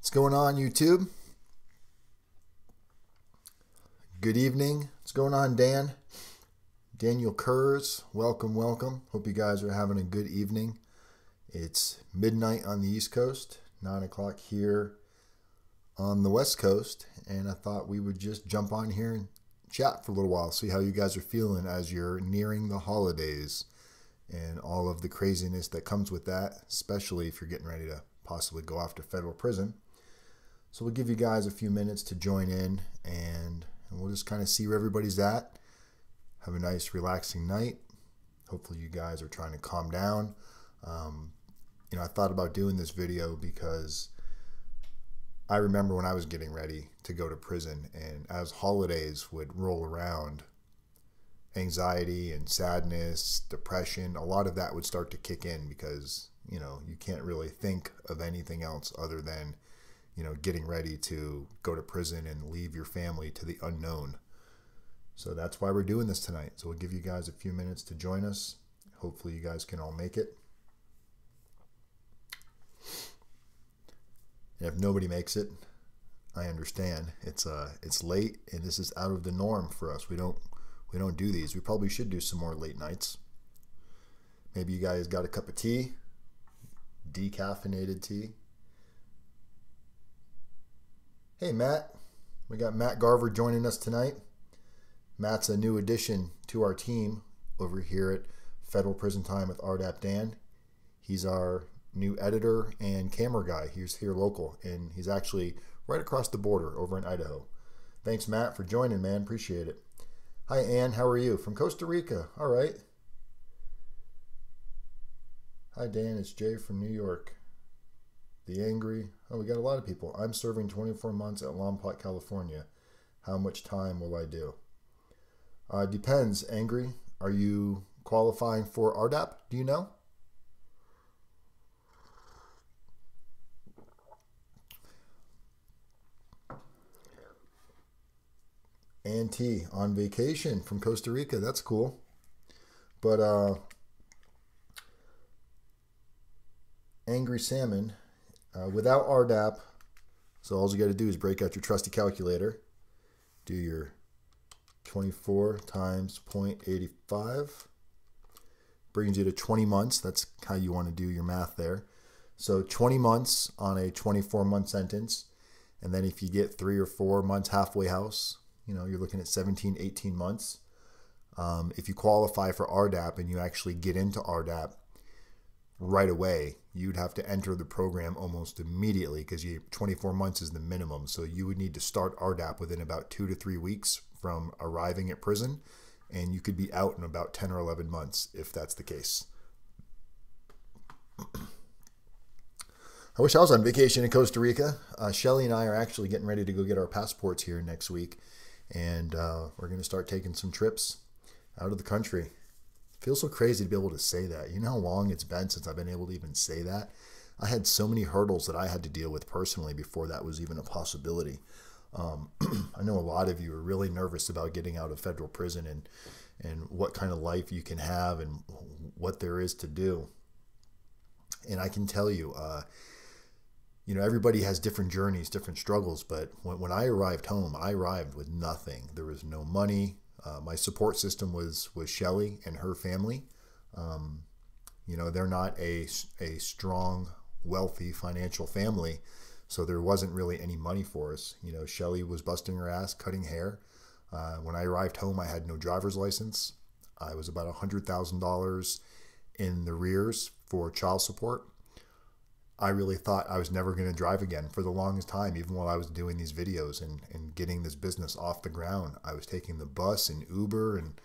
What's going on, YouTube? Good evening. What's going on, Dan? Daniel Kurz, welcome, welcome. Hope you guys are having a good evening. It's midnight on the East Coast, 9 o'clock here on the West Coast, and I thought we would just jump on here and chat for a little while, see how you guys are feeling as you're nearing the holidays and all of the craziness that comes with that, especially if you're getting ready to possibly go off to federal prison. So we'll give you guys a few minutes to join in, and we'll just kind of see where everybody's at. Have a nice, relaxing night. Hopefully you guys are trying to calm down. I thought about doing this video because I remember when I was getting ready to go to prison, and as holidays would roll around, anxiety and sadness, depression, a lot of that would start to kick in because, you can't really think of anything else other than getting ready to go to prison and leave your family to the unknown. So that's why we're doing this tonight. So we'll give you guys a few minutes to join us. Hopefully you guys can all make it. And if nobody makes it, I understand. It's late, and this is out of the norm for us. We don't do these. We probably should do some more late nights. Maybe you guys got a cup of tea, decaffeinated tea. Hey, Matt. We got Matt Garver joining us tonight. Matt's a new addition to our team over here at Federal Prison Time with RDAP Dan. He's our new editor and camera guy. He's here local, and he's actually right across the border over in Idaho. Thanks, Matt, for joining, man. Appreciate it. Hi, Ann. How are you? From Costa Rica. All right. Hi, Dan. It's Jay from New York. The Angry. Oh, we got a lot of people. I'm serving 24 months at Lompoc, California. How much time will I do? Depends, Angry. Are you qualifying for RDAP? Do you know? Auntie on vacation from Costa Rica. That's cool. But Angry Salmon, without RDAP, so all you got to do is break out your trusty calculator, do your 24 times 0.85, brings you to 20 months. That's how you want to do your math there. So 20 months on a 24-month sentence, and then if you get 3 or 4 months halfway house, you're looking at 17, 18 months. If you qualify for RDAP and you actually get into RDAP right away, you'd have to enter the program almost immediately because 24 months is the minimum. So you would need to start RDAP within about 2 to 3 weeks from arriving at prison, and you could be out in about 10 or 11 months if that's the case. I wish I was on vacation in Costa Rica. Shelly and I are actually getting ready to go get our passports here next week, and we're going to start taking some trips out of the country. It feels so crazy to be able to say that. You know how long it's been since I've been able to even say that? I had so many hurdles that I had to deal with personally before that was even a possibility. I know a lot of you are really nervous about getting out of federal prison and what kind of life you can have and what there is to do. And I can tell you, everybody has different journeys, different struggles, but when I arrived home, I arrived with nothing. There was no money. My support system was Shelly and her family. They're not a strong, wealthy financial family, so there wasn't really any money for us. Shelly was busting her ass, cutting hair. When I arrived home, I had no driver's license. I was about $100,000 in the rears for child support. I really thought I was never going to drive again for the longest time, even while I was doing these videos and getting this business off the ground. I was taking the bus and Uber and,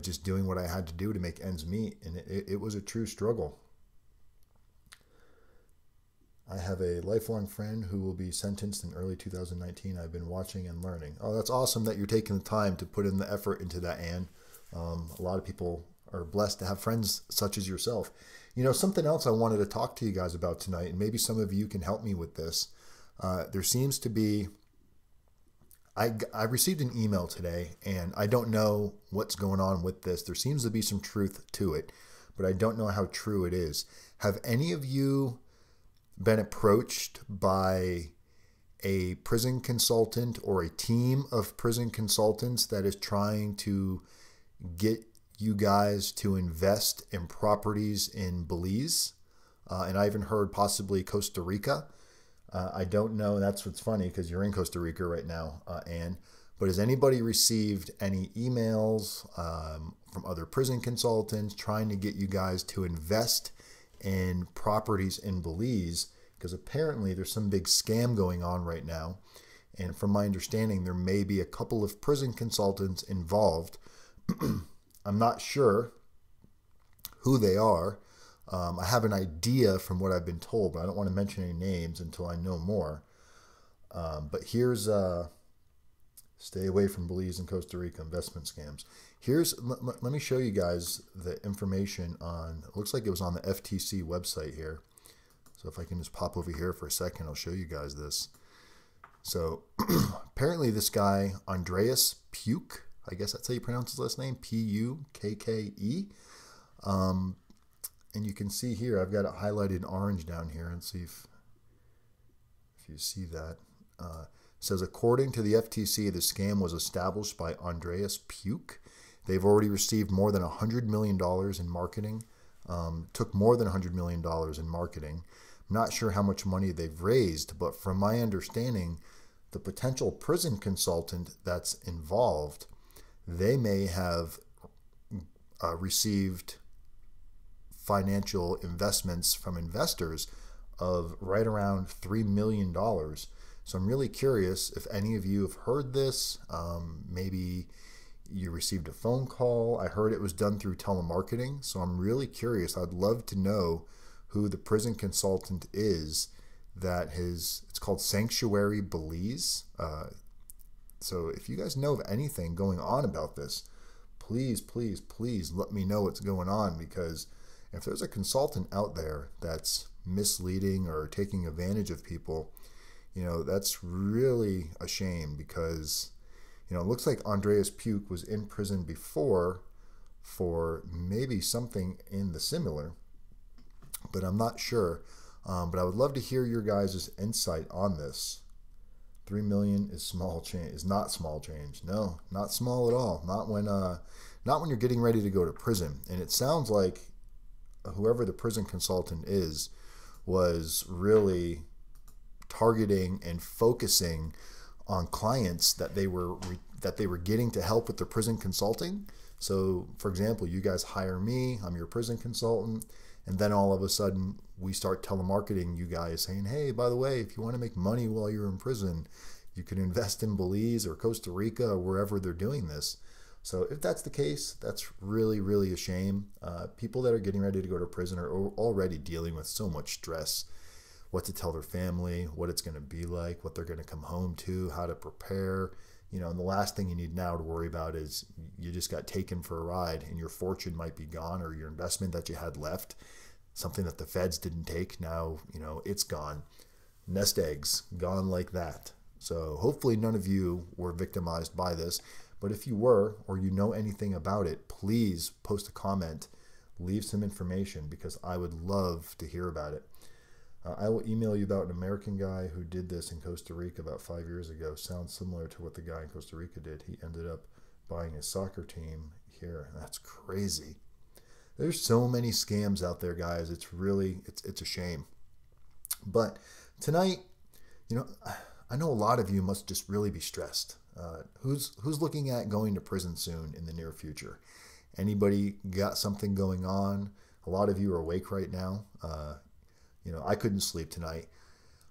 just doing what I had to do to make ends meet. And it was a true struggle. I have a lifelong friend who will be sentenced in early 2019. I've been watching and learning. Oh, that's awesome that you're taking the time to put in the effort into that, Ann. A lot of people are blessed to have friends such as yourself. Something else I wanted to talk to you guys about tonight, and maybe some of you can help me with this. There seems to be, I received an email today, and I don't know what's going on with this. There seems to be some truth to it, but I don't know how true it is. Have any of you been approached by a prison consultant or a team of prison consultants that is trying to get you guys to invest in properties in Belize. And I even heard possibly Costa Rica. I don't know. That's what's funny because you're in Costa Rica right now, Anne. But has anybody received any emails from other prison consultants trying to get you guys to invest in properties in Belize? Because apparently there's some big scam going on right now. And from my understanding, there may be a couple of prison consultants involved. I'm not sure who they are. I have an idea from what I've been told, but I don't want to mention any names until I know more. But here's stay away from Belize and Costa Rica investment scams. Let me show you guys the information on, it looks like it was on the FTC website here. So if I can just pop over here for a second, I'll show you guys this. So apparently this guy, Andreas Puke, I guess that's how you pronounce his last name, P-U-K-K-E. And you can see here, I've got it highlighted in orange down here, and see if you see that. It says, according to the FTC, the scam was established by Andreas Puke. They've already received more than $100 million in marketing. Took more than $100 million in marketing. I'm not sure how much money they've raised, but from my understanding, the potential prison consultant that's involved, they may have received financial investments from investors of right around $3 million. So I'm really curious if any of you have heard this. Maybe you received a phone call. I heard it was done through telemarketing. So I'm really curious. I'd love to know who the prison consultant is that it's called Sanctuary Belize. So if you guys know of anything going on about this, please, please, please let me know what's going on, because if there's a consultant out there that's misleading or taking advantage of people, that's really a shame, because, it looks like Andreas Puke was in prison before for maybe something in the similar, but I'm not sure. But I would love to hear your guys' insight on this. 3 million is small change. Is not small change. No, not small at all. Not when you're getting ready to go to prison. And it sounds like whoever the prison consultant is was really targeting and focusing on clients that they were getting to help with their prison consulting. So, for example, you guys hire me. I'm your prison consultant. And then all of a sudden, we start telemarketing you guys saying, hey, by the way, if you want to make money while you're in prison, you can invest in Belize or Costa Rica or wherever they're doing this. So if that's the case, that's really, really a shame. People that are getting ready to go to prison are already dealing with so much stress. What to tell their family, what it's going to be like, what they're going to come home to, how to prepare. And the last thing you need now to worry about is you just got taken for a ride and your fortune might be gone, or your investment that you had left, something that the feds didn't take, now, it's gone. Nest eggs, gone like that. So hopefully none of you were victimized by this. But if you were, or you know anything about it, please post a comment, leave some information, because I would love to hear about it. I will email you about an American guy who did this in Costa Rica about 5 years ago. Sounds similar to what the guy in Costa Rica did. He ended up buying a soccer team here. That's crazy. There's so many scams out there, guys. It's really, it's a shame. But tonight, I know a lot of you must just really be stressed. Who's looking at going to prison soon in the near future? Anybody got something going on? A lot of you are awake right now. I couldn't sleep tonight.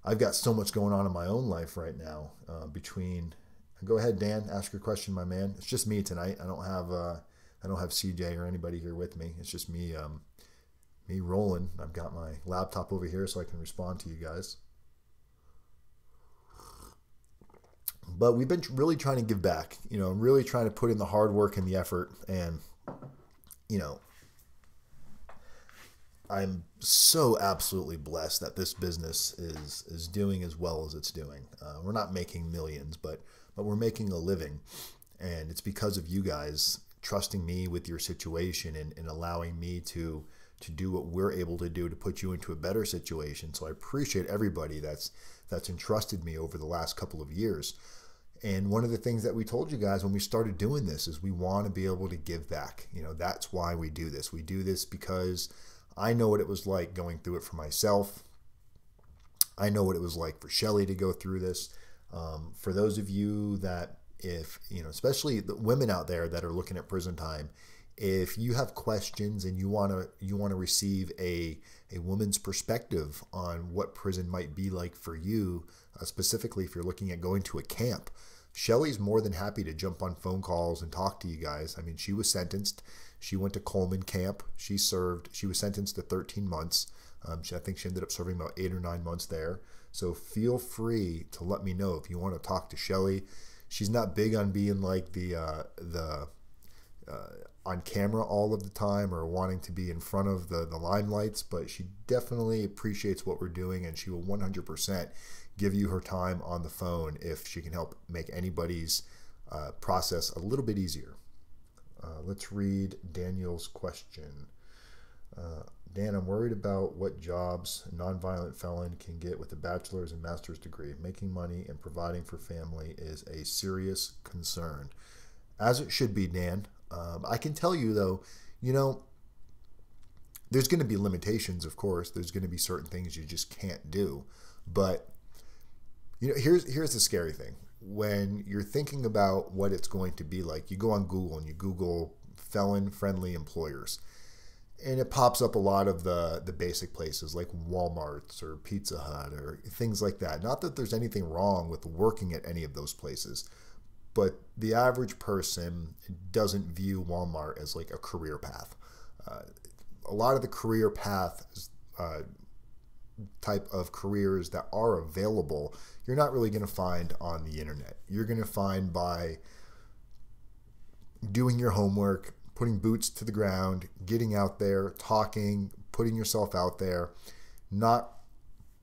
I've got so much going on in my own life right now. Go ahead, Dan, ask your question, my man. It's just me tonight. I don't have CJ or anybody here with me. It's just me rolling. I've got my laptop over here so I can respond to you guys. But we've been really trying to give back, really trying to put in the hard work and the effort. And, I'm so absolutely blessed that this business is doing as well as it's doing. We're not making millions, but we're making a living. And it's because of you guys trusting me with your situation and allowing me to to do what we're able to do to put you into a better situation. So I appreciate everybody that's entrusted me over the last couple of years. And one of the things that we told you guys when we started doing this is we want to be able to give back. That's why we do this. We do this because I know what it was like going through it for myself. I know what it was like for Shelly to go through this. For those of you that, if, especially the women out there that are looking at prison time, if you have questions and you want to receive a woman's perspective on what prison might be like for you, specifically if you're looking at going to a camp, Shelly's more than happy to jump on phone calls and talk to you guys. I mean, she was sentenced. She went to Coleman Camp. She was sentenced to 13 months. I think she ended up serving about 8 or 9 months there. So feel free to let me know if you want to talk to Shelly. She's not big on being like the on camera all of the time or wanting to be in front of the limelights, but she definitely appreciates what we're doing, and she will 100% give you her time on the phone if she can help make anybody's process a little bit easier. Let's read Daniel's question. Dan, I'm worried about what jobs a nonviolent felon can get with a bachelor's and master's degree. Making money and providing for family is a serious concern. As it should be, Dan. I can tell you, though, there's going to be limitations, of course. There's going to be certain things you just can't do. But, here's the scary thing. When you're thinking about what it's going to be like, you go on Google and you Google felon-friendly employers. And it pops up a lot of the basic places like Walmart's or Pizza Hut or things like that. Not that there's anything wrong with working at any of those places, but the average person doesn't view Walmart as like a career path. A lot of the career path type of careers that are available, you're not really going to find on the internet. You're going to find by doing your homework, putting boots to the ground, getting out there, talking, putting yourself out there, not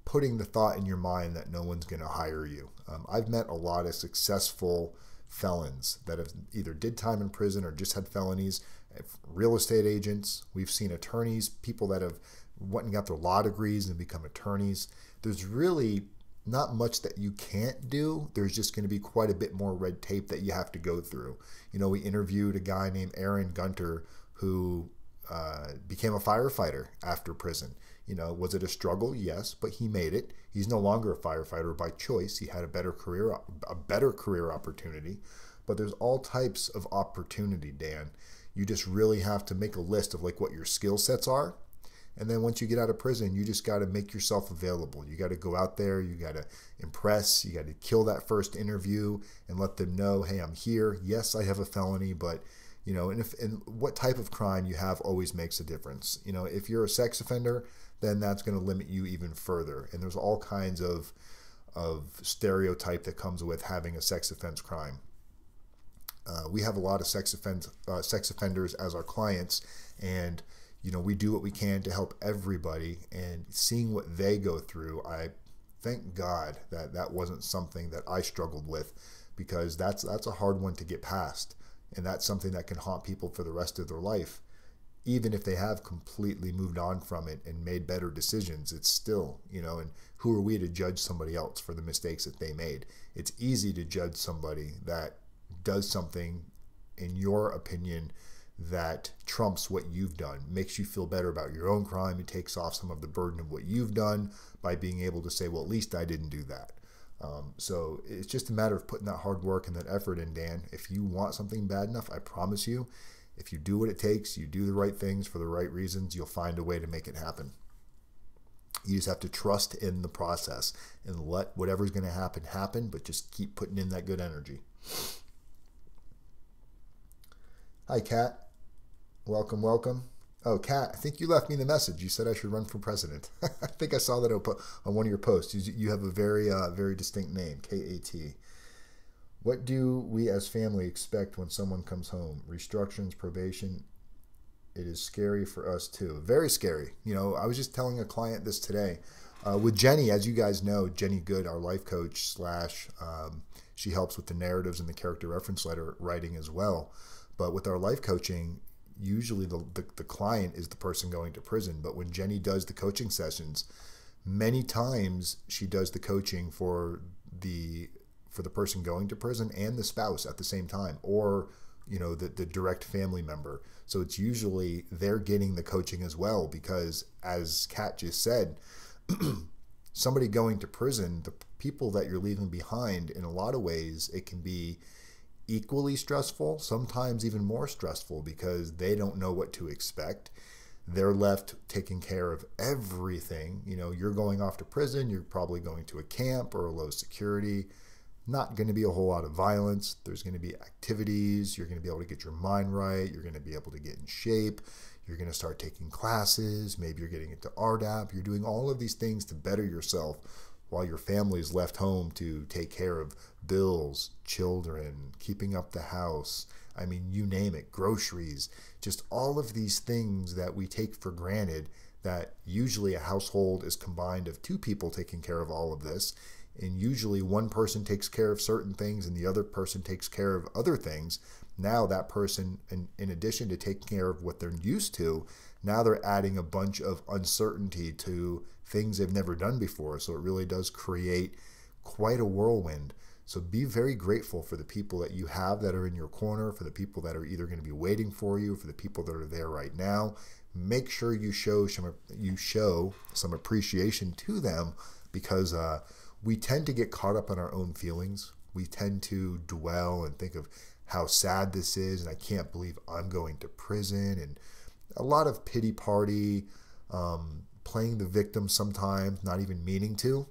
putting the thought in your mind that no one's going to hire you. I've met a lot of successful felons that have either did time in prison or just had felonies, real estate agents. We've seen attorneys, people that have went and got their law degrees and become attorneys. There's really not much that you can't do. There's just going to be quite a bit more red tape that you have to go through. We interviewed a guy named Aaron Gunter who became a firefighter after prison. Was it a struggle? Yes, but he made it. He's no longer a firefighter by choice. He had a better career opportunity. But there's all types of opportunity, Dan. You just really have to make a list of like what your skill sets are. And then once you get out of prison, you just got to make yourself available. You got to go out there. You got to impress. You got to kill that first interview and let them know, hey, I'm here. Yes, I have a felony, but and what type of crime you have always makes a difference. If you're a sex offender, then that's going to limit you even further. And there's all kinds of stereotype that comes with having a sex offense crime. We have a lot of sex offenders as our clients, and we do what we can to help everybody, and seeing what they go through, I thank God that wasn't something that I struggled with, because that's a hard one to get past, and that's something that can haunt people for the rest of their life. Even if they have completely moved on from it and made better decisions, it's still, and who are we to judge somebody else for the mistakes that they made? It's easy to judge somebody that does something, in your opinion, that trumps what you've done, makes you feel better about your own crime. It takes off some of the burden of what you've done by being able to say, well, at least I didn't do that. So it's just a matter of putting that hard work and that effort in, Dan. If you want something bad enough, I promise you, if you do what it takes, you do the right things for the right reasons, you'll find a way to make it happen. You just have to trust in the process and let whatever's going to happen, but just keep putting in that good energy. Hi, Kat. Welcome, welcome. Oh, Kat, I think you left me the message. You said I should run for president. I think I saw that on one of your posts. You have a very distinct name, K-A-T. What do we as family expect when someone comes home? Restrictions, probation. It is scary for us too. Very scary. I was just telling a client this today. With Jenny, as you guys know, Jenny Good, our life coach / she helps with the narratives and the character reference letter writing as well. But with our life coaching, usually the client is the person going to prison. But when Jenny does the coaching sessions, many times she does the coaching for the person going to prison and the spouse at the same time, or the direct family member. So it's usually they're getting the coaching as well, because as Kat just said, somebody going to prison, the people that you're leaving behind, in a lot of ways, it can be equally stressful, sometimes even more stressful, because they don't know what to expect. They're left taking care of everything. You're going off to prison, you're probably going to a camp or a low security. Not going to be a whole lot of violence. There's going to be activities. You're going to be able to get your mind right. You're going to be able to get in shape. You're going to start taking classes. Maybe you're getting into RDAP. You're doing all of these things to better yourself while your family is left home to take care of bills, children, keeping up the house. I mean, you name it, groceries, just all of these things that we take for granted, that usually a household is combined of two people taking care of all of this. And usually one person takes care of certain things and the other person takes care of other things. Now that person, in addition to taking care of what they're used to, now they're adding a bunch of uncertainty to things they've never done before. So it really does create quite a whirlwind. So be very grateful for the people that you have that are in your corner, for the people that are either going to be waiting for you, for the people that are there right now. Make sure you show some appreciation to them, because we tend to get caught up in our own feelings. We tend to dwell and think of how sad this is, and I can't believe I'm going to prison, and a lot of pity party, playing the victim sometimes, not even meaning to.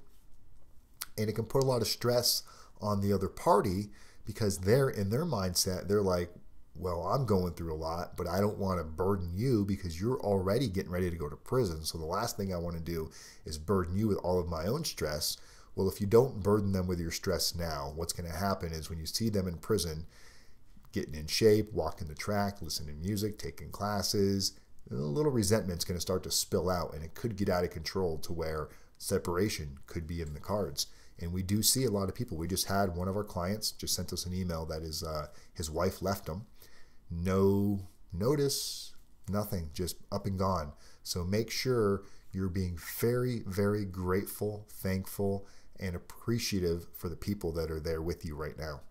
And it can put a lot of stress on the other party, because they're in their mindset, they're like, well, I'm going through a lot, but I don't want to burden you because you're already getting ready to go to prison. So the last thing I want to do is burden you with all of my own stress. Well, if you don't burden them with your stress now, what's going to happen is when you see them in prison, getting in shape, walking the track, listening to music, taking classes, a little resentment's going to start to spill out, and it could get out of control to where separation could be in the cards. And we do see a lot of people. We just had one of our clients just sent us an email that his wife left him. No notice, nothing, just up and gone. So make sure you're being very, very grateful, thankful, and appreciative for the people that are there with you right now.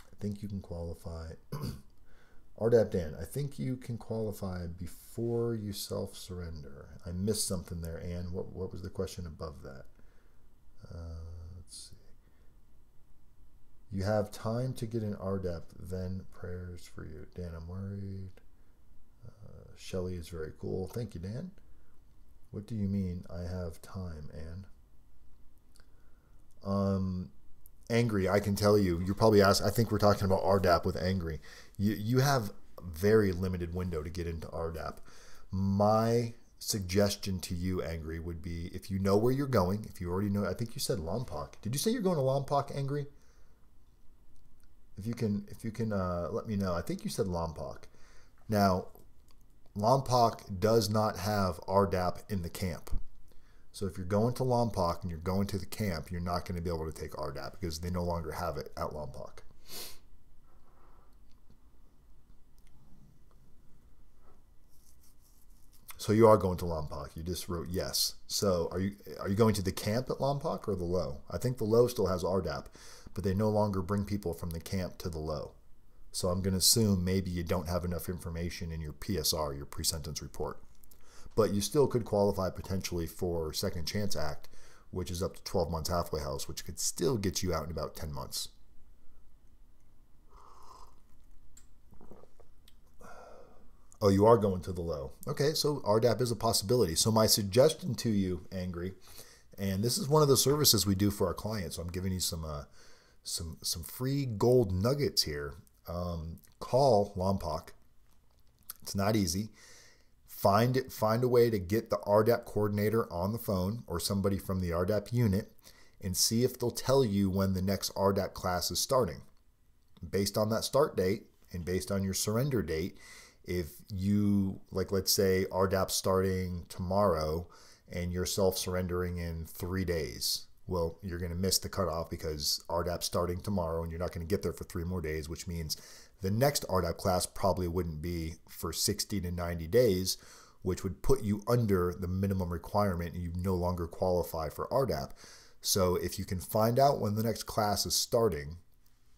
I think you can qualify. RDAP Dan, I think you can qualify before you self-surrender. I missed something there, Ann. What was the question above that? Let's see. You have time to get an RDAP, then prayers for you. Dan, I'm worried. Shelly is very cool. Thank you, Dan. What do you mean I have time, Ann? Angry, I can tell you. You're probably asking, I think we're talking about RDAP with Angry. You have a very limited window to get into RDAP. My suggestion to you, Angry, would be, if you know where you're going, if you already know, I think you said Lompoc. Did you say you're going to Lompoc, Angry? If you can let me know. I think you said Lompoc. Now, Lompoc does not have RDAP in the camp. So if you're going to Lompoc and you're going to the camp, you're not going to be able to take RDAP because they no longer have it at Lompoc. So you are going to Lompoc. You just wrote yes. So are you going to the camp at Lompoc or the low? I think the low still has RDAP, but they no longer bring people from the camp to the low. So I'm going to assume maybe you don't have enough information in your PSR, your pre-sentence report. But you still could qualify potentially for Second Chance Act, which is up to 12 months halfway house, which could still get you out in about 10 months. Oh, you are going to the low. Okay, so RDAP is a possibility. So my suggestion to you, Angry, and this is one of the services we do for our clients, so I'm giving you some free gold nuggets here. Call Lompoc. It's not easy. Find a way to get the RDAP coordinator on the phone or somebody from the RDAP unit and see if they'll tell you when the next RDAP class is starting. Based on that start date and based on your surrender date, if you, like, let's say RDAP starting tomorrow and you're self-surrendering in 3 days, well, you're going to miss the cutoff because RDAP's starting tomorrow and you're not going to get there for 3 more days, which means the next RDAP class probably wouldn't be for 60 to 90 days, which would put you under the minimum requirement and you no longer qualify for RDAP. So if you can find out when the next class is starting,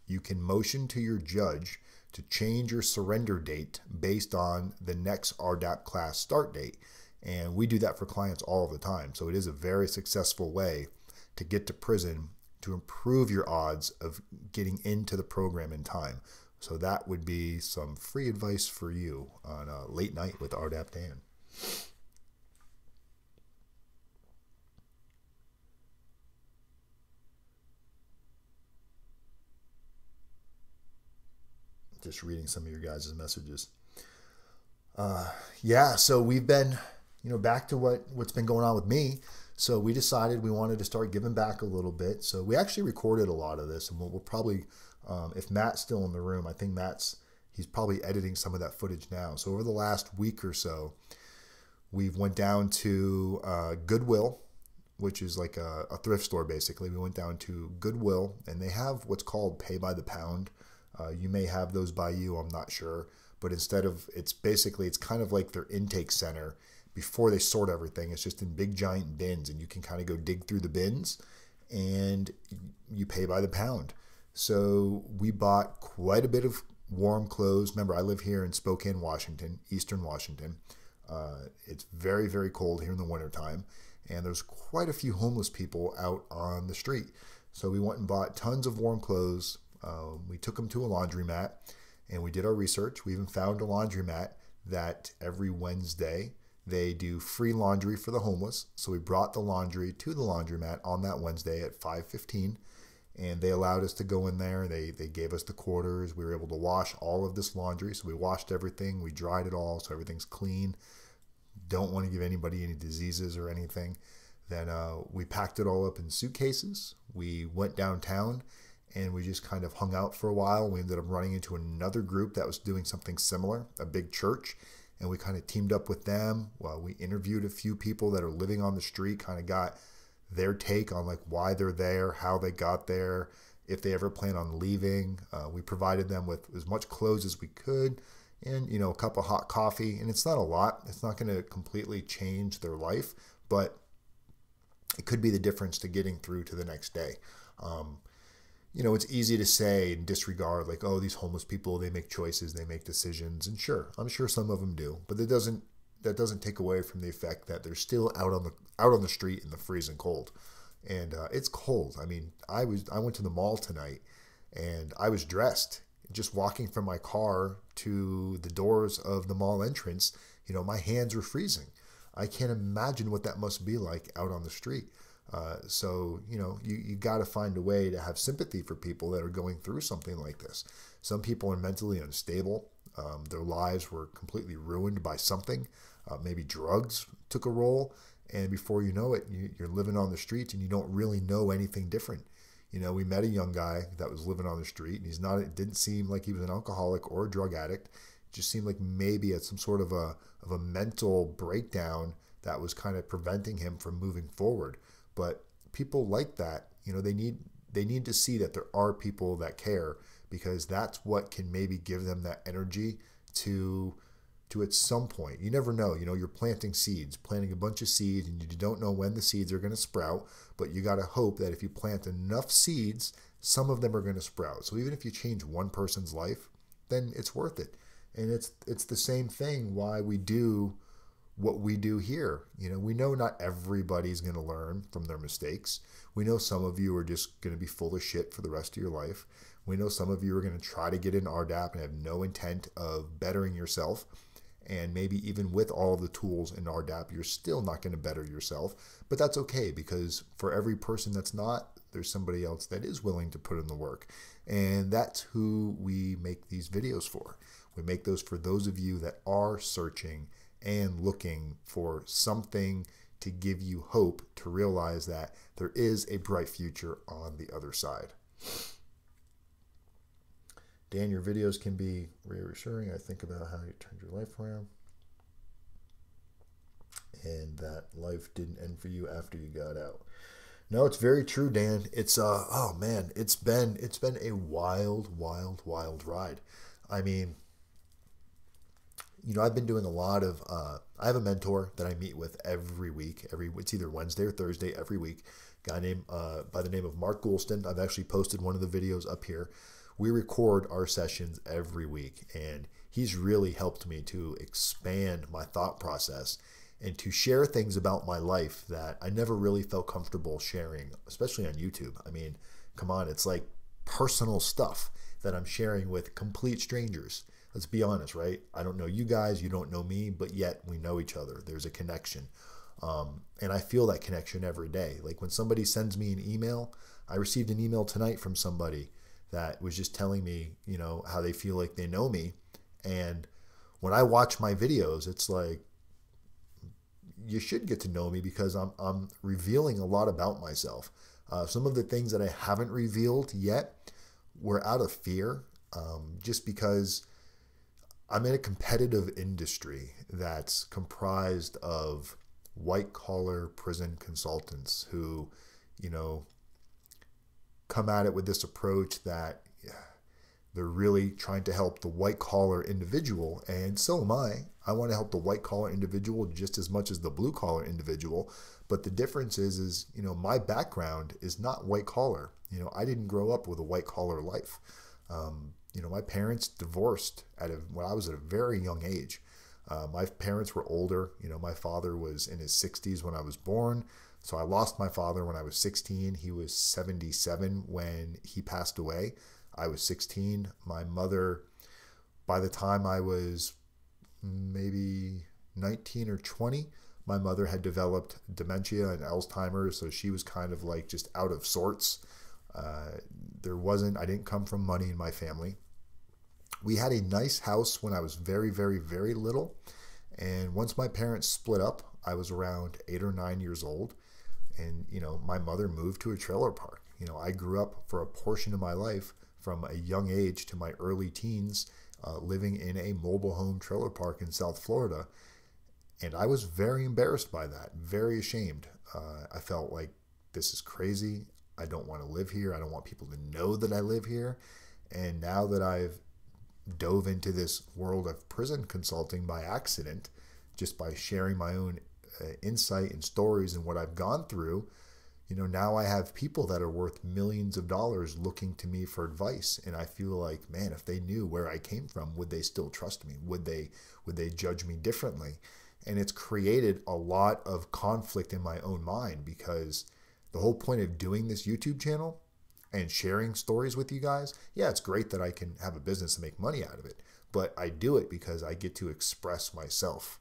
you can motion to your judge to change your surrender date based on the next RDAP class start date. And we do that for clients all the time. So it is a very successful way to get to prison to improve your odds of getting into the program in time. So that would be some free advice for you on a late night with RDAP Dan. Just reading some of your guys' messages. Yeah, so we've been, back to what's been going on with me. So we decided we wanted to start giving back a little bit. So we actually recorded a lot of this, and we'll probably, if Matt's still in the room, I think he's probably editing some of that footage now. So over the last week or so, we've went down to Goodwill, which is like a thrift store basically. We went down to Goodwill, and they have what's called pay by the pound. You may have those by you, I'm not sure. But instead of, it's kind of like their intake center. Before they sort everything, it's just in big giant bins, and you can kind of go dig through the bins and you pay by the pound. So we bought quite a bit of warm clothes. Remember, I live here in Spokane, Washington, Eastern Washington. It's very, very cold here in the wintertime, and there's quite a few homeless people out on the street. So we went and bought tons of warm clothes. We took them to a laundromat, and we did our research. We even found a laundromat that every Wednesday they do free laundry for the homeless. So we brought the laundry to the laundromat on that Wednesday at 5:15, and they allowed us to go in there. They gave us the quarters. We were able to wash all of this laundry. So we washed everything. We dried it all, so everything's clean. Don't want to give anybody any diseases or anything. Then we packed it all up in suitcases. We went downtown, and we just kind of hung out for a while. We ended up running into another group that was doing something similar, a big church, and we kind of teamed up with them. Well, we interviewed a few people that are living on the street, kind of got their take on like why they're there, how they got there, if they ever plan on leaving. We provided them with as much clothes as we could and, a cup of hot coffee. And it's not a lot. It's not going to completely change their life, but it could be the difference to getting through to the next day. It's easy to say and disregard like, oh, these homeless people, they make choices, they make decisions. And sure, I'm sure some of them do, but that doesn't take away from the effect that they're still out on the street in the freezing cold. And it's cold. I mean, I went to the mall tonight, and I was dressed. Just walking from my car to the doors of the mall entrance, my hands were freezing. I can't imagine what that must be like out on the street. So you got to find a way to have sympathy for people that are going through something like this. Some people are mentally unstable. Their lives were completely ruined by something. Maybe drugs took a role, and before you know it, you're living on the streets and you don't really know anything different. We met a young guy that was living on the street, and it didn't seem like he was an alcoholic or a drug addict. It just seemed like maybe at some sort of a mental breakdown that was kind of preventing him from moving forward. But people like that, they need to see that there are people that care, because that's what can maybe give them that energy to at some point. You never know. You're planting a bunch of seeds, and you don't know when the seeds are going to sprout, but you got to hope that if you plant enough seeds, some of them are going to sprout. So even if you change one person's life, then it's worth it. And it's the same thing why we do what we do here. We know not everybody's going to learn from their mistakes. We know some of you are just going to be full of shit for the rest of your life. We know some of you are going to try to get in RDAP and have no intent of bettering yourself. And maybe even with all of the tools in RDAP, you're still not going to better yourself. But that's okay, because for every person that's not, there's somebody else that is willing to put in the work. And that's who we make these videos for. We make those for those of you that are searching and looking for something to give you hope, to realize that there is a bright future on the other side. Dan, your videos can be reassuring. I think about how you turned your life around and that life didn't end for you after you got out. No, it's very true, Dan. It's oh man, it's been a wild, wild, wild ride. I mean, I've been doing a lot of. I have a mentor that I meet with every week. It's either Wednesday or Thursday every week. Guy named by the name of Mark Goulston. I've actually posted one of the videos up here. We record our sessions every week, and he's really helped me to expand my thought process and to share things about my life that I never really felt comfortable sharing, especially on YouTube. I mean, come on, it's like personal stuff that I'm sharing with complete strangers. Let's be honest, right? I don't know you guys, you don't know me, but yet we know each other. There's a connection. And I feel that connection every day. Like when somebody sends me an email, I received an email tonight from somebody that was just telling me, how they feel like they know me. And when I watch my videos, it's like, you should get to know me because I'm revealing a lot about myself. Some of the things that I haven't revealed yet were out of fear, just because I'm in a competitive industry that's comprised of white collar prison consultants who, you know, come at it with this approach that they're really trying to help the white collar individual, and so am I. I want to help the white collar individual just as much as the blue collar individual. But the difference is, my background is not white collar. I didn't grow up with a white collar life. My parents divorced when I was at a very young age. My parents were older. My father was in his 60s when I was born. So I lost my father when I was 16. He was 77 when he passed away. I was 16. My mother, by the time I was maybe 19 or 20, my mother had developed dementia and Alzheimer's. So she was kind of like just out of sorts. I didn't come from money in my family. We had a nice house when I was very, very, very little. And once my parents split up, I was around 8 or 9 years old. And, my mother moved to a trailer park. I grew up for a portion of my life from a young age to my early teens, living in a mobile home trailer park in South Florida. And I was very embarrassed by that, very ashamed. I felt like this is crazy. I don't want to live here. I don't want people to know that I live here. And now that I've dove into this world of prison consulting by accident, just by sharing my own insight and stories and what I've gone through, now I have people that are worth millions of dollars looking to me for advice. And I feel like, man, if they knew where I came from, would they still trust me? Would they judge me differently? And it's created a lot of conflict in my own mind, because the whole point of doing this YouTube channel and sharing stories with you guys, yeah, it's great that I can have a business and make money out of it, but I do it because I get to express myself.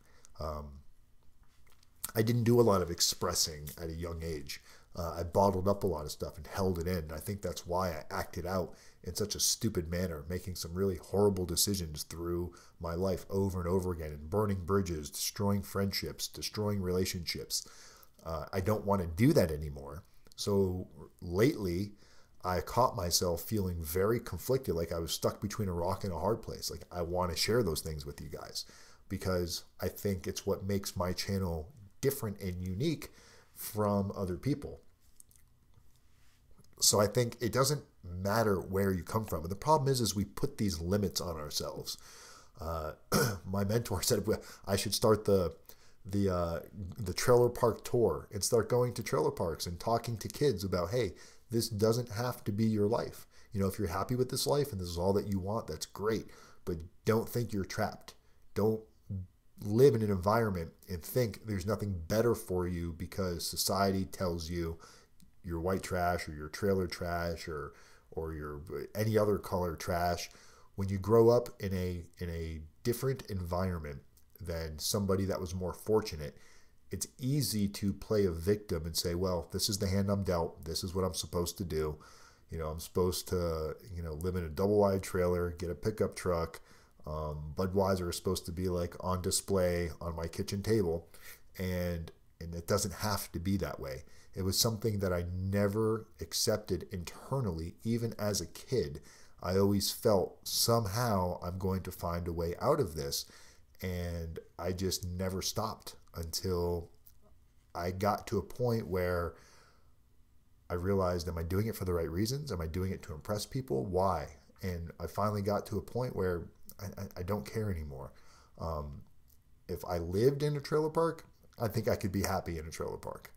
I didn't do a lot of expressing at a young age. I bottled up a lot of stuff and held it in. And I think that's why I acted out in such a stupid manner, making some really horrible decisions through my life over and over again, and burning bridges, destroying friendships, destroying relationships. I don't want to do that anymore. So lately, I caught myself feeling very conflicted, like I was stuck between a rock and a hard place. Like I want to share those things with you guys because I think it's what makes my channel different and unique from other people. So I think it doesn't matter where you come from. And the problem is we put these limits on ourselves. My mentor said I should start the trailer park tour and start going to trailer parks and talking to kids about, hey, this doesn't have to be your life. If you're happy with this life and this is all that you want, that's great. But don't think you're trapped. Don't live in an environment and think there's nothing better for you because society tells you you're white trash or you're trailer trash or you're any other color trash. When you grow up in a different environment than somebody that was more fortunate, it's easy to play a victim and say, well, this is the hand I'm dealt. This is what I'm supposed to do. I'm supposed to, live in a double wide trailer, get a pickup truck. Budweiser is supposed to be like on display on my kitchen table. And it doesn't have to be that way. It was something that I never accepted internally, even as a kid. I always felt somehow I'm going to find a way out of this. And I just never stopped until I got to a point where I realized, am I doing it for the right reasons? Am I doing it to impress people? Why? And I finally got to a point where I don't care anymore. If I lived in a trailer park, I think I could be happy in a trailer park.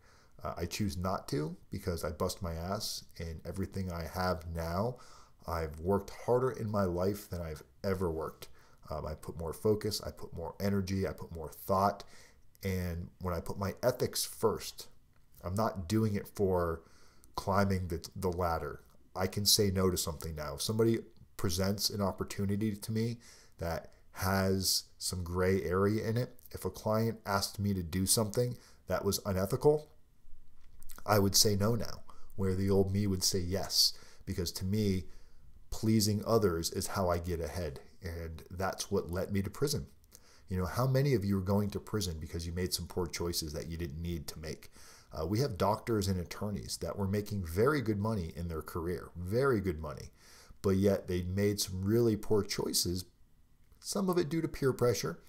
I choose not to because I bust my ass, and everything I have now, I've worked harder in my life than I've ever worked. I put more focus, I put more energy, I put more thought. And when I put my ethics first, I'm not doing it for climbing the ladder. I can say no to something now. If somebody presents an opportunity to me that has some gray area in it, if a client asked me to do something that was unethical, I would say no now, where the old me would say yes, because to me, pleasing others is how I get ahead. And that's what led me to prison. You know, how many of you are going to prison because you made some poor choices that you didn't need to make? We have doctors and attorneys that were making very good money in their career, very good money, but yet they made some really poor choices, some of it due to peer pressure.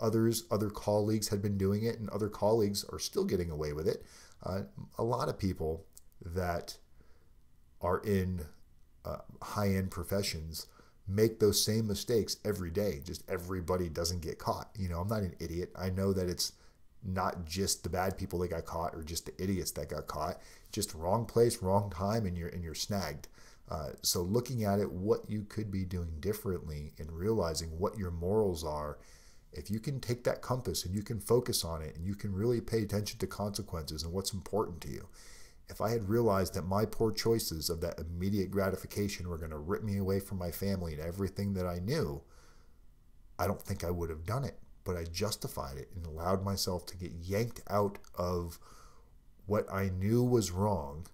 Other colleagues had been doing it, and other colleagues are still getting away with it. A lot of people that are in high-end professions make those same mistakes every day. Just everybody doesn't get caught. You know, I'm not an idiot. I know that it's not just the bad people that got caught or just the idiots that got caught. Just wrong place, wrong time, and you're snagged. So looking at it, what you could be doing differently and realizing what your morals are, if you can take that compass and you can focus on it and you can really pay attention to consequences and what's important to you. If I had realized that my poor choices of that immediate gratification were going to rip me away from my family and everything that I knew, I don't think I would have done it. But I justified it and allowed myself to get yanked out of what I knew was wrong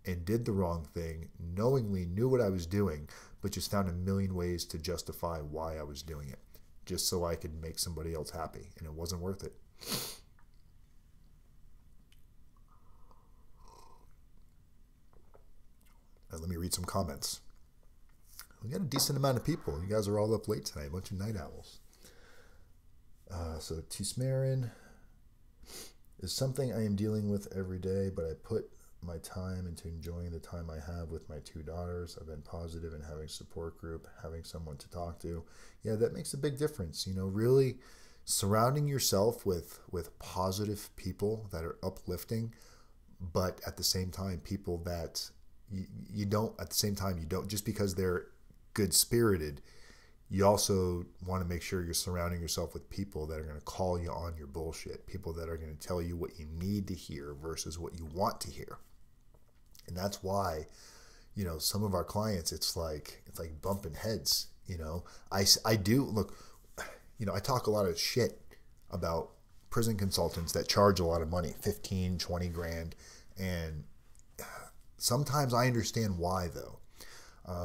and did the wrong thing, knowingly knew what I was doing, but just found a million ways to justify why I was doing it, just so I could make somebody else happy, and it wasn't worth it. Now, let me read some comments. We got a decent amount of people. You guys are all up late tonight, a bunch of night owls. So Tismarin is something I am dealing with every day, but I put my time into enjoying the time I have with my two daughters. I've been positive in having a support group, having someone to talk to. Yeah, that makes a big difference. You know, really surrounding yourself with positive people that are uplifting, but at the same time, people that you don't, just because they're good-spirited, you also want to make sure you're surrounding yourself with people that are going to call you on your bullshit, people that are going to tell you what you need to hear versus what you want to hear. And that's why, you know, some of our clients, it's like bumping heads. You know, I do look, you know, I talk a lot of shit about prison consultants that charge a lot of money, 15, 20 grand. And sometimes I understand why, though.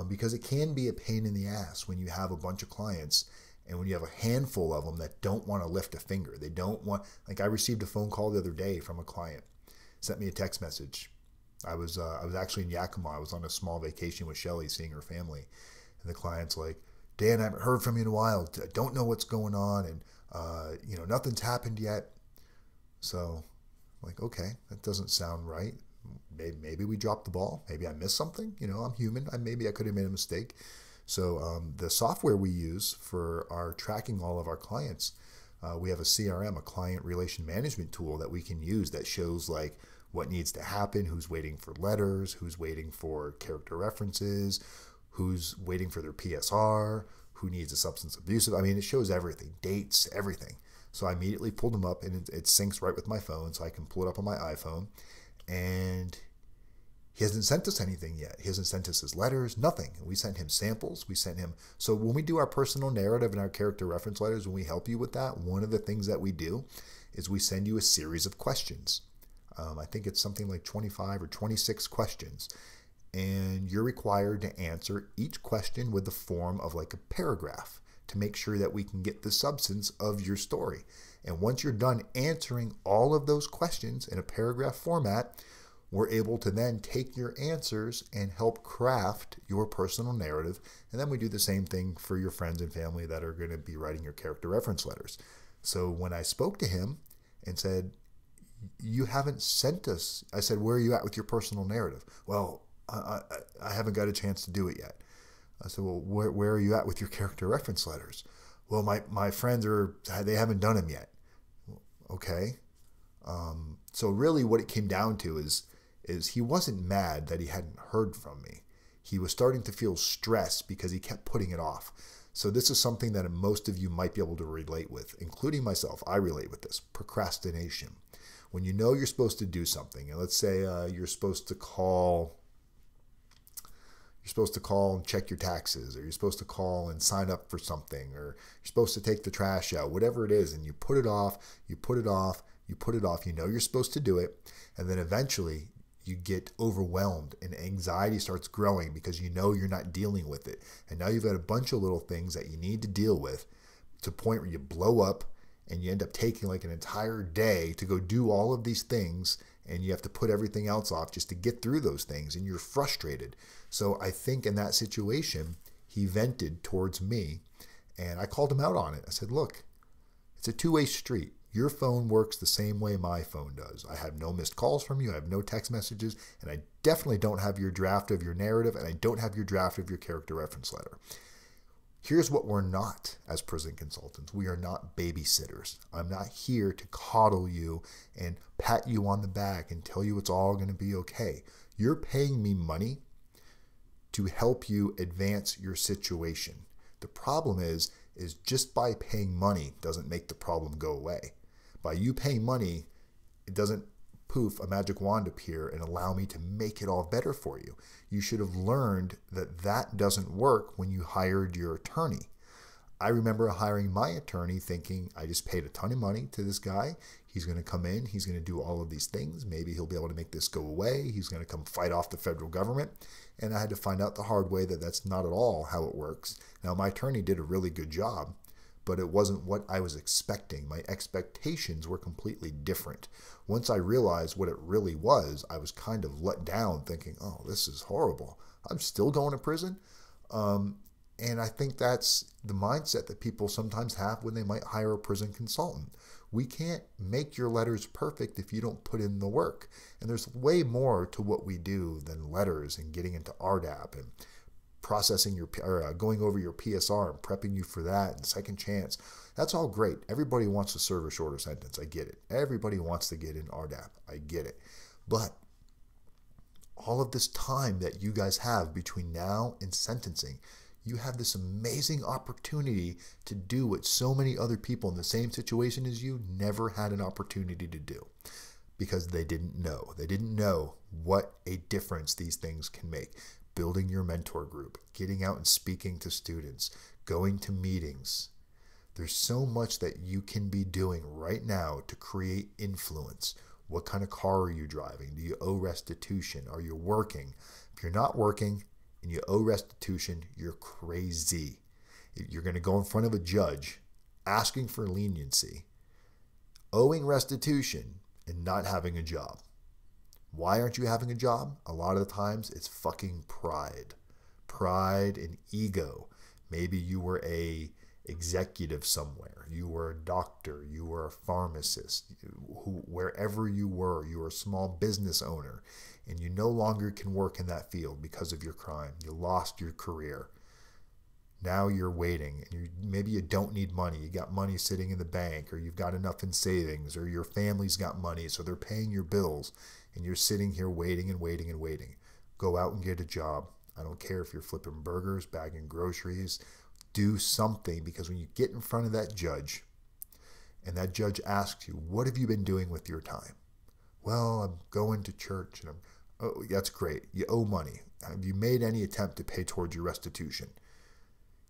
Because it can be a pain in the ass when you have a bunch of clients and when you have a handful of them that don't want to lift a finger. They don't want, like I received a phone call the other day from a client, sent me a text message. I was actually in Yakima. I was on a small vacation with Shelly, seeing her family. And the client's like, Dan, I haven't heard from you in a while. I don't know what's going on. And, you know, nothing's happened yet. So I'm like, okay, that doesn't sound right. Maybe we dropped the ball. Maybe I missed something. You know, I'm human. Maybe I could have made a mistake. So the software we use for our tracking all of our clients, we have a CRM, a client relation management tool that we can use that shows like what needs to happen, who's waiting for letters, who's waiting for character references, who's waiting for their PSR, who needs a substance abuse. I mean, it shows everything, dates, everything. So I immediately pulled them up, and it syncs right with my phone, so I can pull it up on my iPhone. And he hasn't sent us anything yet. He hasn't sent us his letters, nothing. We sent him samples. We sent him. So when we do our personal narrative and our character reference letters, when we help you with that, one of the things that we do is we send you a series of questions. I think it's something like 25 or 26 questions. And you're required to answer each question with the form of like a paragraph to make sure that we can get the substance of your story. And once you're done answering all of those questions in a paragraph format, we're able to then take your answers and help craft your personal narrative. And then we do the same thing for your friends and family that are going to be writing your character reference letters. So when I spoke to him and said, you haven't sent us. I said, where are you at with your personal narrative? Well, I haven't got a chance to do it yet. I said, well, where are you at with your character reference letters? Well, my friends they haven't done them yet. Okay. So really what it came down to is he wasn't mad that he hadn't heard from me. He was starting to feel stress because he kept putting it off. So this is something that most of you might be able to relate with, including myself. I relate with this. Procrastination. When you know you're supposed to do something, and let's say you're supposed to call and check your taxes, or you're supposed to call and sign up for something, or you're supposed to take the trash out, whatever it is, and you put it off, you put it off, you put it off, you know you're supposed to do it, and then eventually you get overwhelmed and anxiety starts growing because you know you're not dealing with it. And now you've got a bunch of little things that you need to deal with to the point where you blow up and you end up taking like an entire day to go do all of these things, and you have to put everything else off just to get through those things, and you're frustrated. So I think in that situation, he vented towards me, and I called him out on it. I said, look, it's a two-way street. Your phone works the same way my phone does. I have no missed calls from you. I have no text messages. And I definitely don't have your draft of your narrative. And I don't have your draft of your character reference letter. Here's what we're not as prison consultants. We are not babysitters. I'm not here to coddle you and pat you on the back and tell you it's all going to be okay. You're paying me money to help you advance your situation. The problem is just by paying money doesn't make the problem go away. By you paying money, it doesn't poof, a magic wand appear and allow me to make it all better for you. You should have learned that doesn't work when you hired your attorney. I remember hiring my attorney thinking I just paid a ton of money to this guy. He's going to come in. He's going to do all of these things. Maybe he'll be able to make this go away. He's going to come fight off the federal government. And I had to find out the hard way that that's not at all how it works. Now, my attorney did a really good job, but it wasn't what I was expecting. My expectations were completely different. Once I realized what it really was, I was kind of let down thinking, oh, this is horrible. I'm still going to prison? And I think that's the mindset that people sometimes have when they might hire a prison consultant. We can't make your letters perfect if you don't put in the work. And there's way more to what we do than letters and getting into RDAP and processing going over your PSR and prepping you for that and second chance. That's all great. Everybody wants to serve a shorter sentence. I get it. Everybody wants to get in RDAP. I get it. But all of this time that you guys have between now and sentencing, you have this amazing opportunity to do what so many other people in the same situation as you never had an opportunity to do because they didn't know. They didn't know what a difference these things can make. Building your mentor group, getting out and speaking to students, going to meetings. There's so much that you can be doing right now to create influence. What kind of car are you driving? Do you owe restitution? Are you working? If you're not working and you owe restitution, you're crazy. You're going to go in front of a judge asking for leniency, owing restitution, and not having a job. Why aren't you having a job? A lot of the times it's fucking pride. Pride and ego. Maybe you were a executive somewhere. You were a doctor. You were a pharmacist. Wherever you were a small business owner, and you no longer can work in that field because of your crime. You lost your career. Now you're waiting, and maybe you don't need money. You got money sitting in the bank, or you've got enough in savings, or your family's got money, so they're paying your bills, and you're sitting here waiting and waiting and waiting. Go out and get a job. I don't care if you're flipping burgers, bagging groceries. Do something, because when you get in front of that judge, and that judge asks you, what have you been doing with your time? Well, I'm going to church, and oh, that's great. You owe money. Have you made any attempt to pay towards your restitution?